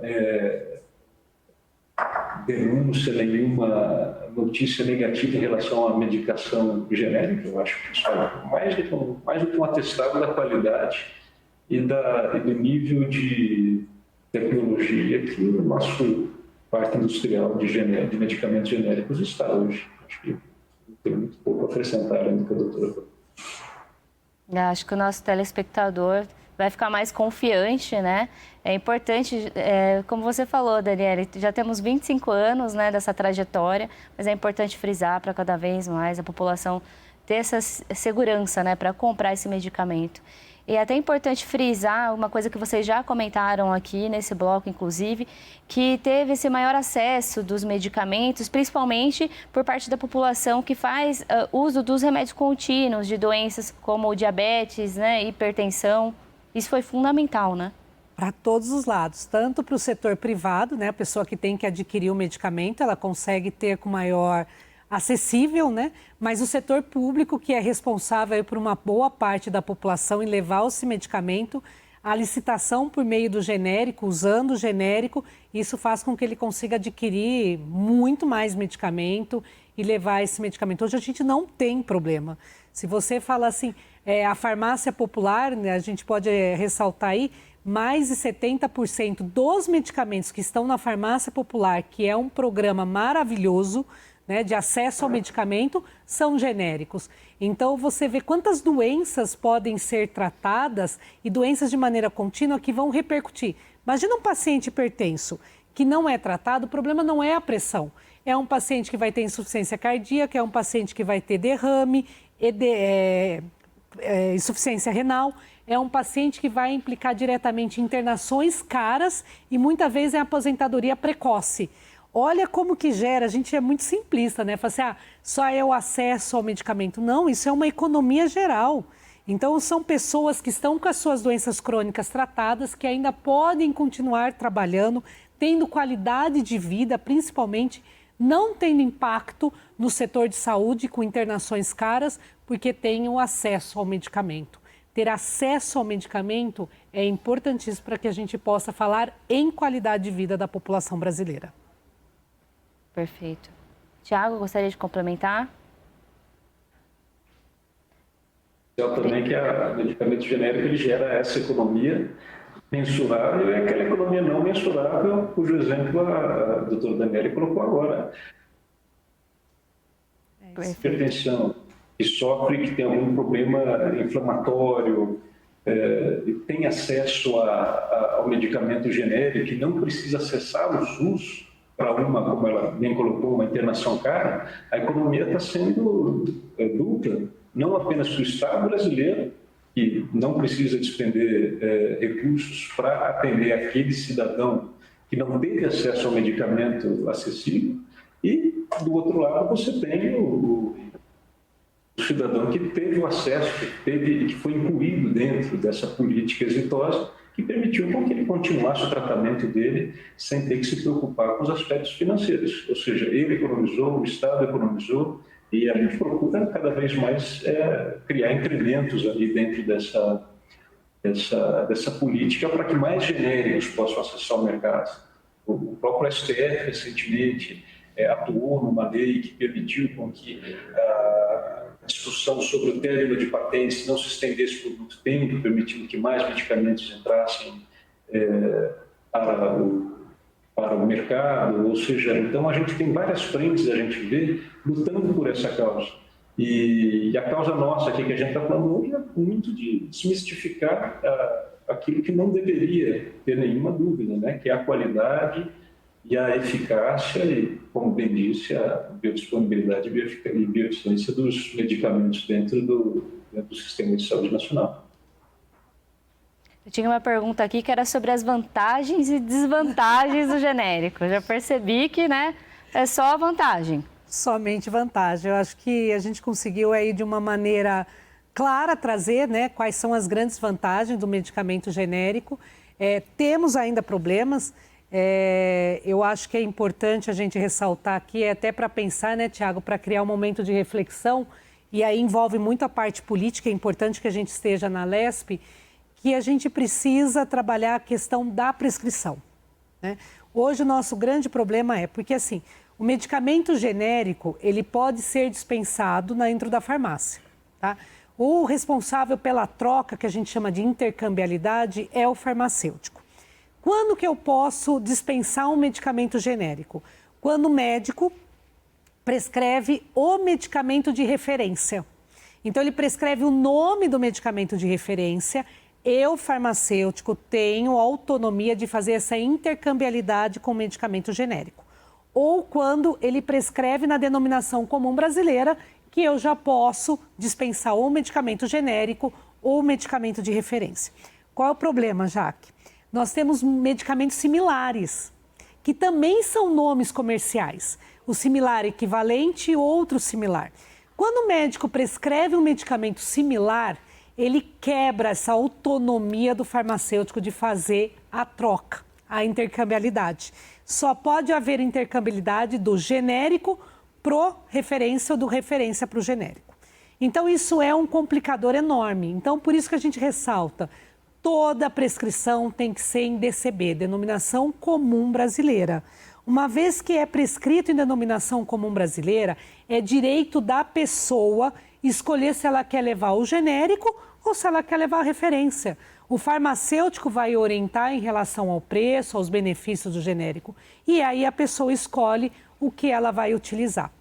denúncia, nenhuma notícia negativa em relação à medicação genérica, eu acho que isso é mais do que um atestado da qualidade e do nível de tecnologia que o nosso parque industrial de medicamentos genéricos está hoje. Acho que tem muito pouco a acrescentar ainda do que a doutora falou. Acho que o nosso telespectador vai ficar mais confiante, né? É importante, como você falou, Daniele, já temos 25 anos, né, dessa trajetória, mas é importante frisar para cada vez mais a população ter essa segurança, né, para comprar esse medicamento. E é até importante frisar uma coisa que vocês já comentaram aqui nesse bloco, inclusive, que teve esse maior acesso dos medicamentos, principalmente por parte da população que faz uso dos remédios contínuos de doenças como diabetes, né, hipertensão. Isso foi fundamental, né? Para todos os lados, tanto para o setor privado, né, a pessoa que tem que adquirir o medicamento, ela consegue ter com maior acessível, né? Mas o setor público, que é responsável por uma boa parte da população em levar esse medicamento, a licitação por meio do genérico, usando o genérico, isso faz com que ele consiga adquirir muito mais medicamento e levar esse medicamento. Hoje a gente não tem problema. Se você fala assim, a farmácia popular, né, a gente pode ressaltar aí, mais de 70% dos medicamentos que estão na farmácia popular, que é um programa maravilhoso, né, de acesso ao medicamento, são genéricos. Então, você vê quantas doenças podem ser tratadas e doenças de maneira contínua que vão repercutir. Imagina um paciente hipertenso que não é tratado, o problema não é a pressão. É um paciente que vai ter insuficiência cardíaca, é um paciente que vai ter derrame, insuficiência renal, é um paciente que vai implicar diretamente em internações caras e muitas vezes em aposentadoria precoce. Olha como que gera, a gente é muito simplista, né? Fala assim, só é o acesso ao medicamento. Não, isso é uma economia geral. Então, são pessoas que estão com as suas doenças crônicas tratadas, que ainda podem continuar trabalhando, tendo qualidade de vida, principalmente, não tendo impacto no setor de saúde com internações caras, porque têm o acesso ao medicamento. Ter acesso ao medicamento é importantíssimo para que a gente possa falar em qualidade de vida da população brasileira. Perfeito. Tiago, gostaria de complementar? Também que o medicamento genérico ele gera essa economia mensurável e aquela economia não mensurável, cujo exemplo a doutora Daniele colocou agora. Hipertensão, que sofre, que tem algum problema inflamatório, tem acesso ao medicamento genérico e não precisa acessar o SUS para como ela bem colocou, uma internação cara, a economia está sendo dupla, não apenas para o Estado brasileiro, que não precisa despender recursos para atender aquele cidadão que não teve acesso ao medicamento acessível, e, do outro lado, você tem o cidadão que teve o acesso, que foi incluído dentro dessa política exitosa, que permitiu com que ele continuasse o tratamento dele sem ter que se preocupar com os aspectos financeiros. Ou seja, ele economizou, o Estado economizou, e a gente procura cada vez mais criar incrementos ali dentro dessa política para que mais genéricos possam acessar o mercado. O próprio STF, recentemente, atuou numa lei que permitiu com que a discussão sobre o término de patentes não se estendesse por muito tempo, permitindo que mais medicamentos entrassem para o mercado. Ou seja, então a gente tem várias frentes, a gente vê, lutando por essa causa. E a causa nossa aqui que a gente está falando hoje é muito de desmistificar aquilo que não deveria ter nenhuma dúvida, né? Que é a qualidade e a eficácia e, como bem disse, a biodisponibilidade e bioeficiência dos medicamentos dentro do Sistema de Saúde Nacional. Eu tinha uma pergunta aqui que era sobre as vantagens e desvantagens do genérico. Eu já percebi que, né, é só vantagem. Somente vantagem. Eu acho que a gente conseguiu aí de uma maneira clara trazer, né, quais são as grandes vantagens do medicamento genérico. Temos ainda problemas. Eu acho que é importante a gente ressaltar aqui, até para pensar, né, Tiago, para criar um momento de reflexão, e aí envolve muito a parte política, é importante que a gente esteja na LESP, que a gente precisa trabalhar a questão da prescrição, né? Hoje o nosso grande problema porque assim, o medicamento genérico, ele pode ser dispensado dentro da farmácia, tá? O responsável pela troca, que a gente chama de intercambiabilidade, é o farmacêutico. Quando que eu posso dispensar um medicamento genérico? Quando o médico prescreve o medicamento de referência. Então, ele prescreve o nome do medicamento de referência. Eu, farmacêutico, tenho autonomia de fazer essa intercambiabilidade com o medicamento genérico. Ou quando ele prescreve na denominação comum brasileira, que eu já posso dispensar ou medicamento genérico ou medicamento de referência. Qual é o problema, Jaque? Nós temos medicamentos similares, que também são nomes comerciais. O similar equivalente e outro similar. Quando o médico prescreve um medicamento similar, ele quebra essa autonomia do farmacêutico de fazer a troca, a intercambiabilidade. Só pode haver intercambiabilidade do genérico pro referência ou do referência para o genérico. Então, isso é um complicador enorme. Então, por isso que a gente ressalta, toda prescrição tem que ser em DCB, Denominação Comum Brasileira. Uma vez que é prescrito em Denominação Comum Brasileira, é direito da pessoa escolher se ela quer levar o genérico ou se ela quer levar a referência. O farmacêutico vai orientar em relação ao preço, aos benefícios do genérico. E aí a pessoa escolhe o que ela vai utilizar.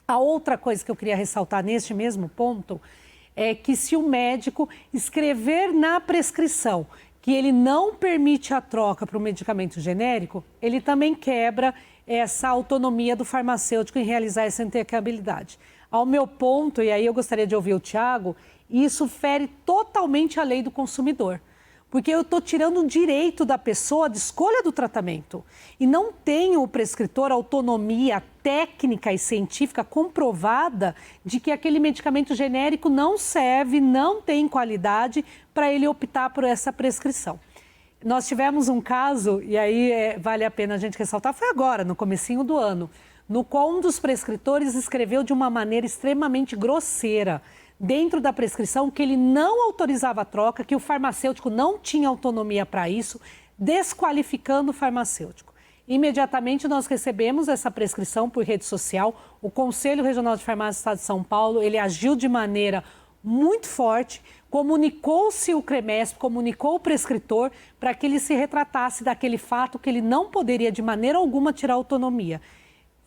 A outra coisa que eu queria ressaltar neste mesmo ponto é que se o médico escrever na prescrição que ele não permite a troca para o medicamento genérico, ele também quebra essa autonomia do farmacêutico em realizar essa intercambiabilidade. Ao meu ponto, e aí eu gostaria de ouvir o Tiago, isso fere totalmente a lei do consumidor. Porque eu estou tirando o direito da pessoa de escolha do tratamento. E não tem o prescritor autonomia técnica e científica comprovada de que aquele medicamento genérico não serve, não tem qualidade para ele optar por essa prescrição. Nós tivemos um caso, e aí vale a pena a gente ressaltar, foi agora, no comecinho do ano, no qual um dos prescritores escreveu de uma maneira extremamente grosseira, dentro da prescrição, que ele não autorizava a troca, que o farmacêutico não tinha autonomia para isso, desqualificando o farmacêutico. Imediatamente nós recebemos essa prescrição por rede social, o Conselho Regional de Farmácia do Estado de São Paulo, ele agiu de maneira muito forte, comunicou-se o CREMESP, comunicou o prescritor para que ele se retratasse daquele fato que ele não poderia de maneira alguma tirar autonomia.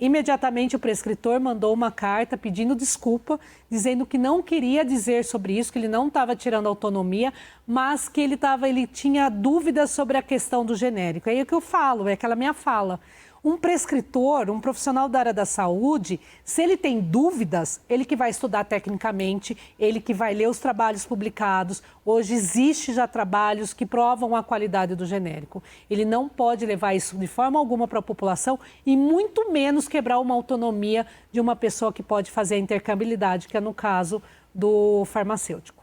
Imediatamente o prescritor mandou uma carta pedindo desculpa, dizendo que não queria dizer sobre isso, que ele não estava tirando autonomia, mas que ele tinha dúvidas sobre a questão do genérico. Aí é o que eu falo, é aquela minha fala. Um prescritor, um profissional da área da saúde, se ele tem dúvidas, ele que vai estudar tecnicamente, ele que vai ler os trabalhos publicados. Hoje existe já trabalhos que provam a qualidade do genérico. Ele não pode levar isso de forma alguma para a população e muito menos quebrar uma autonomia de uma pessoa que pode fazer a intercambiabilidade, que é no caso do farmacêutico.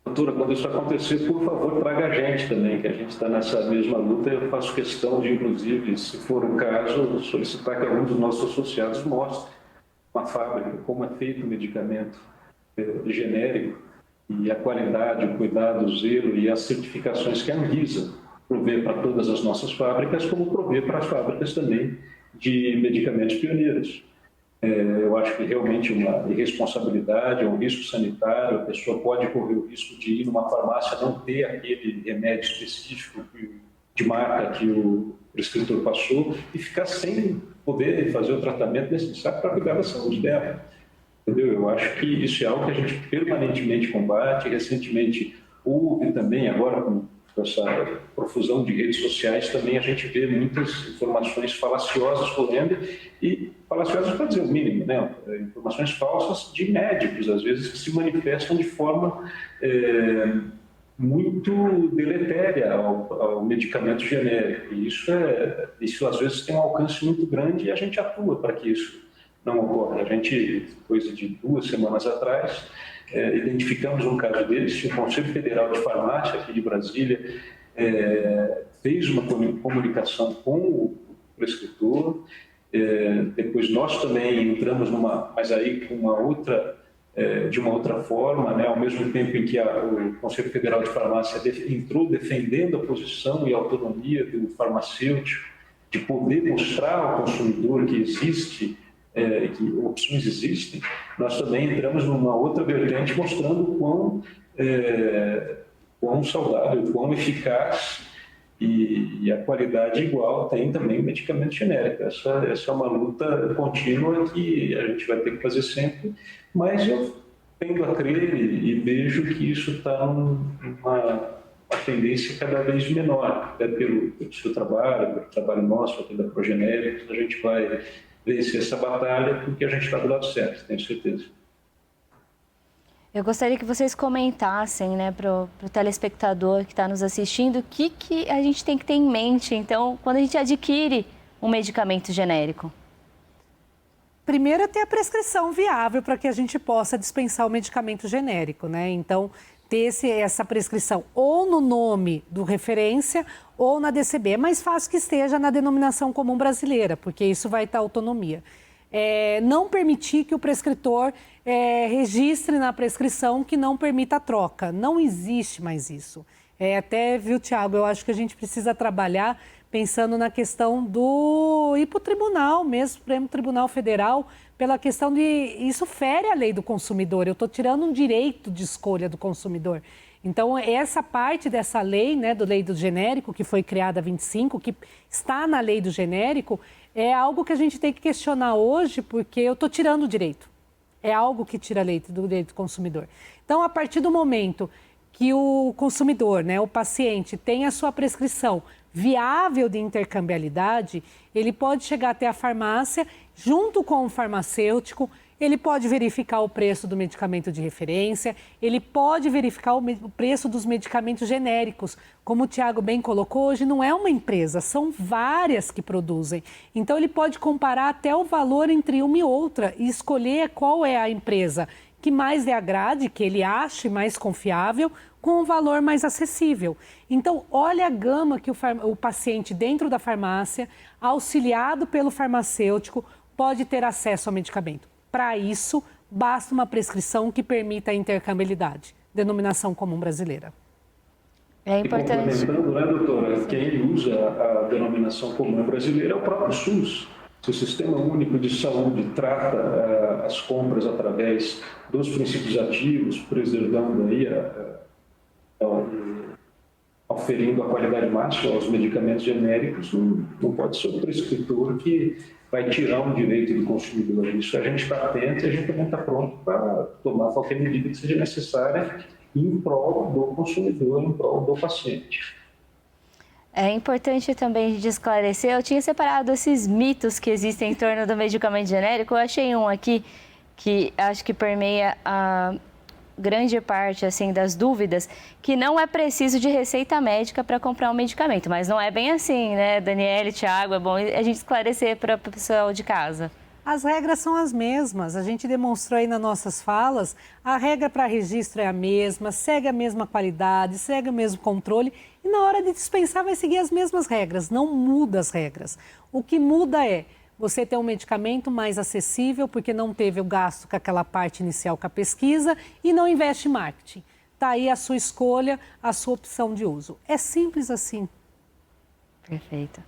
Doutora, quando isso acontecer, por favor, traga a gente também, que a gente está nessa mesma luta. Eu faço questão de, inclusive, se for o caso, solicitar que algum dos nossos associados mostre uma fábrica, como é feito o medicamento genérico e a qualidade, o cuidado, o zelo e as certificações que a Anvisa provê para todas as nossas fábricas, como provê para as fábricas também de medicamentos pioneiros. Eu acho que realmente uma irresponsabilidade, um risco sanitário, a pessoa pode correr o risco de ir numa farmácia não ter aquele remédio específico de marca que o prescritor passou e ficar sem poder fazer o tratamento necessário para cuidar da saúde dela. Entendeu? Eu acho que isso é algo que a gente permanentemente combate. Recentemente houve também, agora com essa profusão de redes sociais, também a gente vê muitas informações falaciosas correndo, e falaciosas para dizer o mínimo, né? Informações falsas de médicos, às vezes, que se manifestam de forma muito deletéria ao medicamento genérico. E isso às vezes tem um alcance muito grande e a gente atua para que isso não ocorra. A gente, coisa de 2 semanas atrás, identificamos um caso desse. O Conselho Federal de Farmácia aqui de Brasília fez uma comunicação com o prescritor. Depois nós também entramos mas aí com de uma outra forma, né? Ao mesmo tempo em que o Conselho Federal de Farmácia entrou defendendo a posição e a autonomia do farmacêutico de poder mostrar ao consumidor que existe, que opções existem, nós também entramos numa outra vertente mostrando quão saudável, quão eficaz e a qualidade igual tem também o medicamento genérico. Essa é uma luta contínua que a gente vai ter que fazer sempre, mas eu tendo a crer e vejo que isso está numa tendência cada vez menor, até pelo seu trabalho, pelo trabalho nosso aqui da Progenéricos. A gente vai vencer essa batalha porque a gente está do lado certo, tenho certeza. Eu gostaria que vocês comentassem, né, para o telespectador que está nos assistindo, o que a gente tem que ter em mente, então, quando a gente adquire um medicamento genérico. Primeiro é ter a prescrição viável para que a gente possa dispensar o medicamento genérico, né? Então, ter essa prescrição ou no nome do referência ou na DCB. É mais fácil que esteja na Denominação Comum Brasileira, porque isso vai dar autonomia. não permitir que o prescritor registre na prescrição que não permita a troca. Não existe mais isso. Até, viu, Tiago, eu acho que a gente precisa trabalhar pensando na questão do ir para o tribunal mesmo, Supremo Tribunal Federal, pela questão de isso fere a lei do consumidor. Eu estou tirando um direito de escolha do consumidor. Então, essa parte dessa lei, né, do lei do genérico, que foi criada há 25, que está na lei do genérico, é algo que a gente tem que questionar hoje, porque eu estou tirando o direito. É algo que tira do direito do consumidor. Então, a partir do momento que o consumidor, né, o paciente, tem a sua prescrição viável de intercambiabilidade, ele pode chegar até a farmácia, junto com o farmacêutico, ele pode verificar o preço do medicamento de referência, ele pode verificar o preço dos medicamentos genéricos. Como o Tiago bem colocou, hoje não é uma empresa, são várias que produzem. Então, ele pode comparar até o valor entre uma e outra e escolher qual é a empresa que mais lhe agrade, que ele ache mais confiável, com um valor mais acessível. Então, olha a gama que o paciente dentro da farmácia, auxiliado pelo farmacêutico, pode ter acesso ao medicamento. Para isso, basta uma prescrição que permita a intercambiabilidade, denominação comum brasileira. É importante. E complementando, né, doutora, quem usa a denominação comum brasileira é o próprio SUS. Se o Sistema Único de Saúde trata as compras através dos princípios ativos, preservando aí, oferindo a qualidade máxima aos medicamentos genéricos, não pode ser o prescritor que vai tirar um direito do consumidor. Isso a gente está atento e a gente também está pronto para tomar qualquer medida que seja necessária em prol do consumidor, em prol do paciente. É importante também a gente esclarecer, eu tinha separado esses mitos que existem em torno do medicamento genérico, eu achei um aqui que acho que permeia a grande parte assim, das dúvidas, que não é preciso de receita médica para comprar um medicamento, mas não é bem assim, né, Daniele, Tiago, é bom a gente esclarecer para o pessoal de casa. As regras são as mesmas, a gente demonstrou aí nas nossas falas, a regra para registro é a mesma, segue a mesma qualidade, segue o mesmo controle e na hora de dispensar vai seguir as mesmas regras, não muda as regras. O que muda é você ter um medicamento mais acessível porque não teve o gasto com aquela parte inicial com a pesquisa e não investe em marketing. Está aí a sua escolha, a sua opção de uso. É simples assim. Perfeito.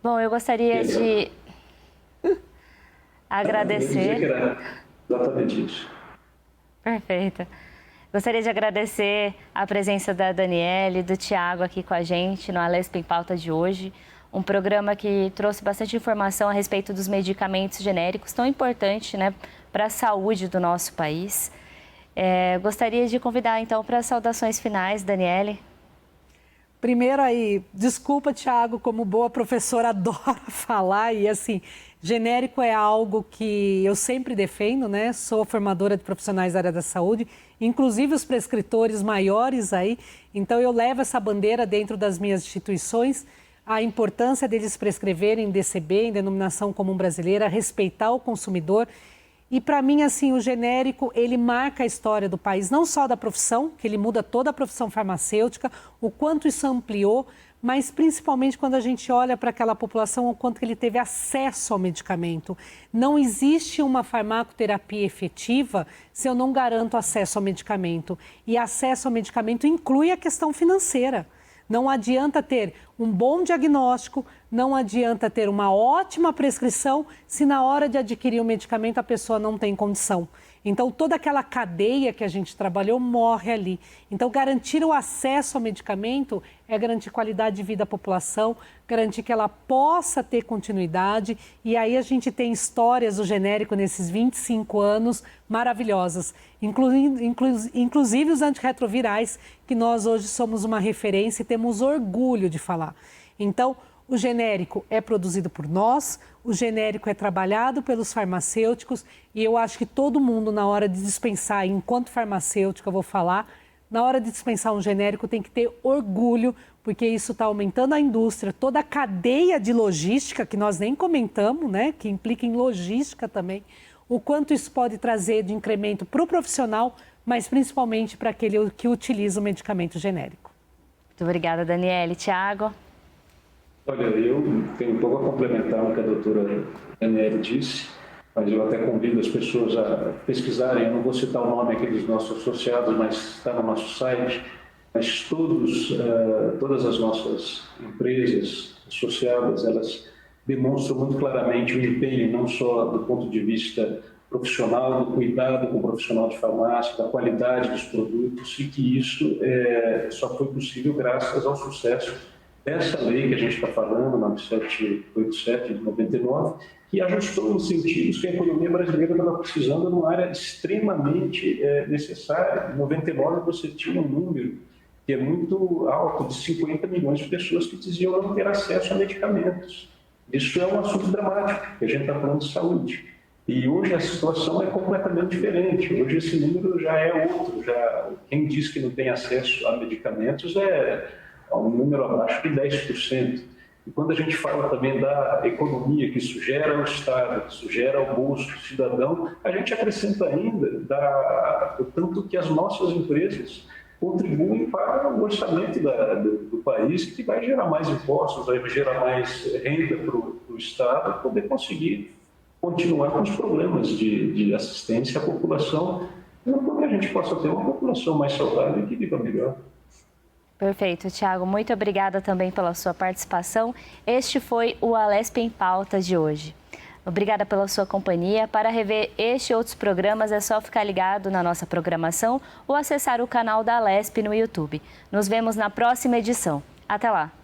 Bom, eu gostaria de agradecer. Exatamente isso. Perfeito. Gostaria de agradecer a presença da Daniele e do Tiago aqui com a gente no Alesp em Pauta de hoje. Um programa que trouxe bastante informação a respeito dos medicamentos genéricos, tão importante, né, para a saúde do nosso país. Gostaria de convidar, então, para as saudações finais, Daniele. Primeiro aí, desculpa, Tiago, como boa professora, adoro falar e assim, genérico é algo que eu sempre defendo, né? Sou formadora de profissionais da área da saúde, inclusive os prescritores maiores aí, então eu levo essa bandeira dentro das minhas instituições, a importância deles prescreverem em DCB, em denominação comum brasileira, respeitar o consumidor. E para mim, assim, o genérico, ele marca a história do país, não só da profissão, que ele muda toda a profissão farmacêutica, o quanto isso ampliou, mas principalmente quando a gente olha para aquela população, o quanto ele teve acesso ao medicamento. Não existe uma farmacoterapia efetiva se eu não garanto acesso ao medicamento. E acesso ao medicamento inclui a questão financeira. Não adianta ter um bom diagnóstico, não adianta ter uma ótima prescrição se na hora de adquirir o medicamento a pessoa não tem condição. Então, toda aquela cadeia que a gente trabalhou morre ali. Então, garantir o acesso ao medicamento é garantir qualidade de vida à população, garantir que ela possa ter continuidade. E aí a gente tem histórias do genérico nesses 25 anos maravilhosas, inclusive os antirretrovirais, que nós hoje somos uma referência e temos orgulho de falar. Então, o genérico é produzido por nós, o genérico é trabalhado pelos farmacêuticos e eu acho que todo mundo, na hora de dispensar, enquanto farmacêutico, eu vou falar, na hora de dispensar um genérico tem que ter orgulho, porque isso está aumentando a indústria, toda a cadeia de logística, que nós nem comentamos, né, que implica em logística também, o quanto isso pode trazer de incremento para o profissional, mas principalmente para aquele que utiliza o medicamento genérico. Muito obrigada, Daniele. Tiago? Olha, eu tenho um pouco a complementar o que a doutora Daniele disse. mas eu até convido as pessoas a pesquisarem. Eu não vou citar o nome aqui dos nossos associados, mas está no nosso site. Mas todas as nossas empresas associadas, elas demonstram muito claramente o empenho, não só do ponto de vista profissional, do cuidado com o profissional de farmácia, da qualidade dos produtos, e que isso só foi possível graças ao sucesso dessa lei que a gente está falando, 9787 de 99, que ajustou incentivos que a economia brasileira estava precisando numa área extremamente necessária. Em 99 você tinha um número que é muito alto, de 50 milhões de pessoas que diziam não ter acesso a medicamentos. Isso é um assunto dramático, porque a gente está falando de saúde. E hoje a situação é completamente diferente. Hoje esse número já é outro. Quem diz que não tem acesso a medicamentos é um número abaixo de 10%. E quando a gente fala também da economia, que isso gera ao Estado, que isso gera ao bolso do cidadão, a gente acrescenta ainda o tanto que as nossas empresas contribuem para o orçamento do país, que vai gerar mais impostos, vai gerar mais renda para o Estado, poder conseguir continuar com os programas de assistência à população, para que a gente possa ter uma população mais saudável e que viva melhor. Perfeito, Thiago. Muito obrigada também pela sua participação. Este foi o Alesp em Pauta de hoje. Obrigada pela sua companhia. Para rever este e outros programas, é só ficar ligado na nossa programação ou acessar o canal da Alesp no YouTube. Nos vemos na próxima edição. Até lá!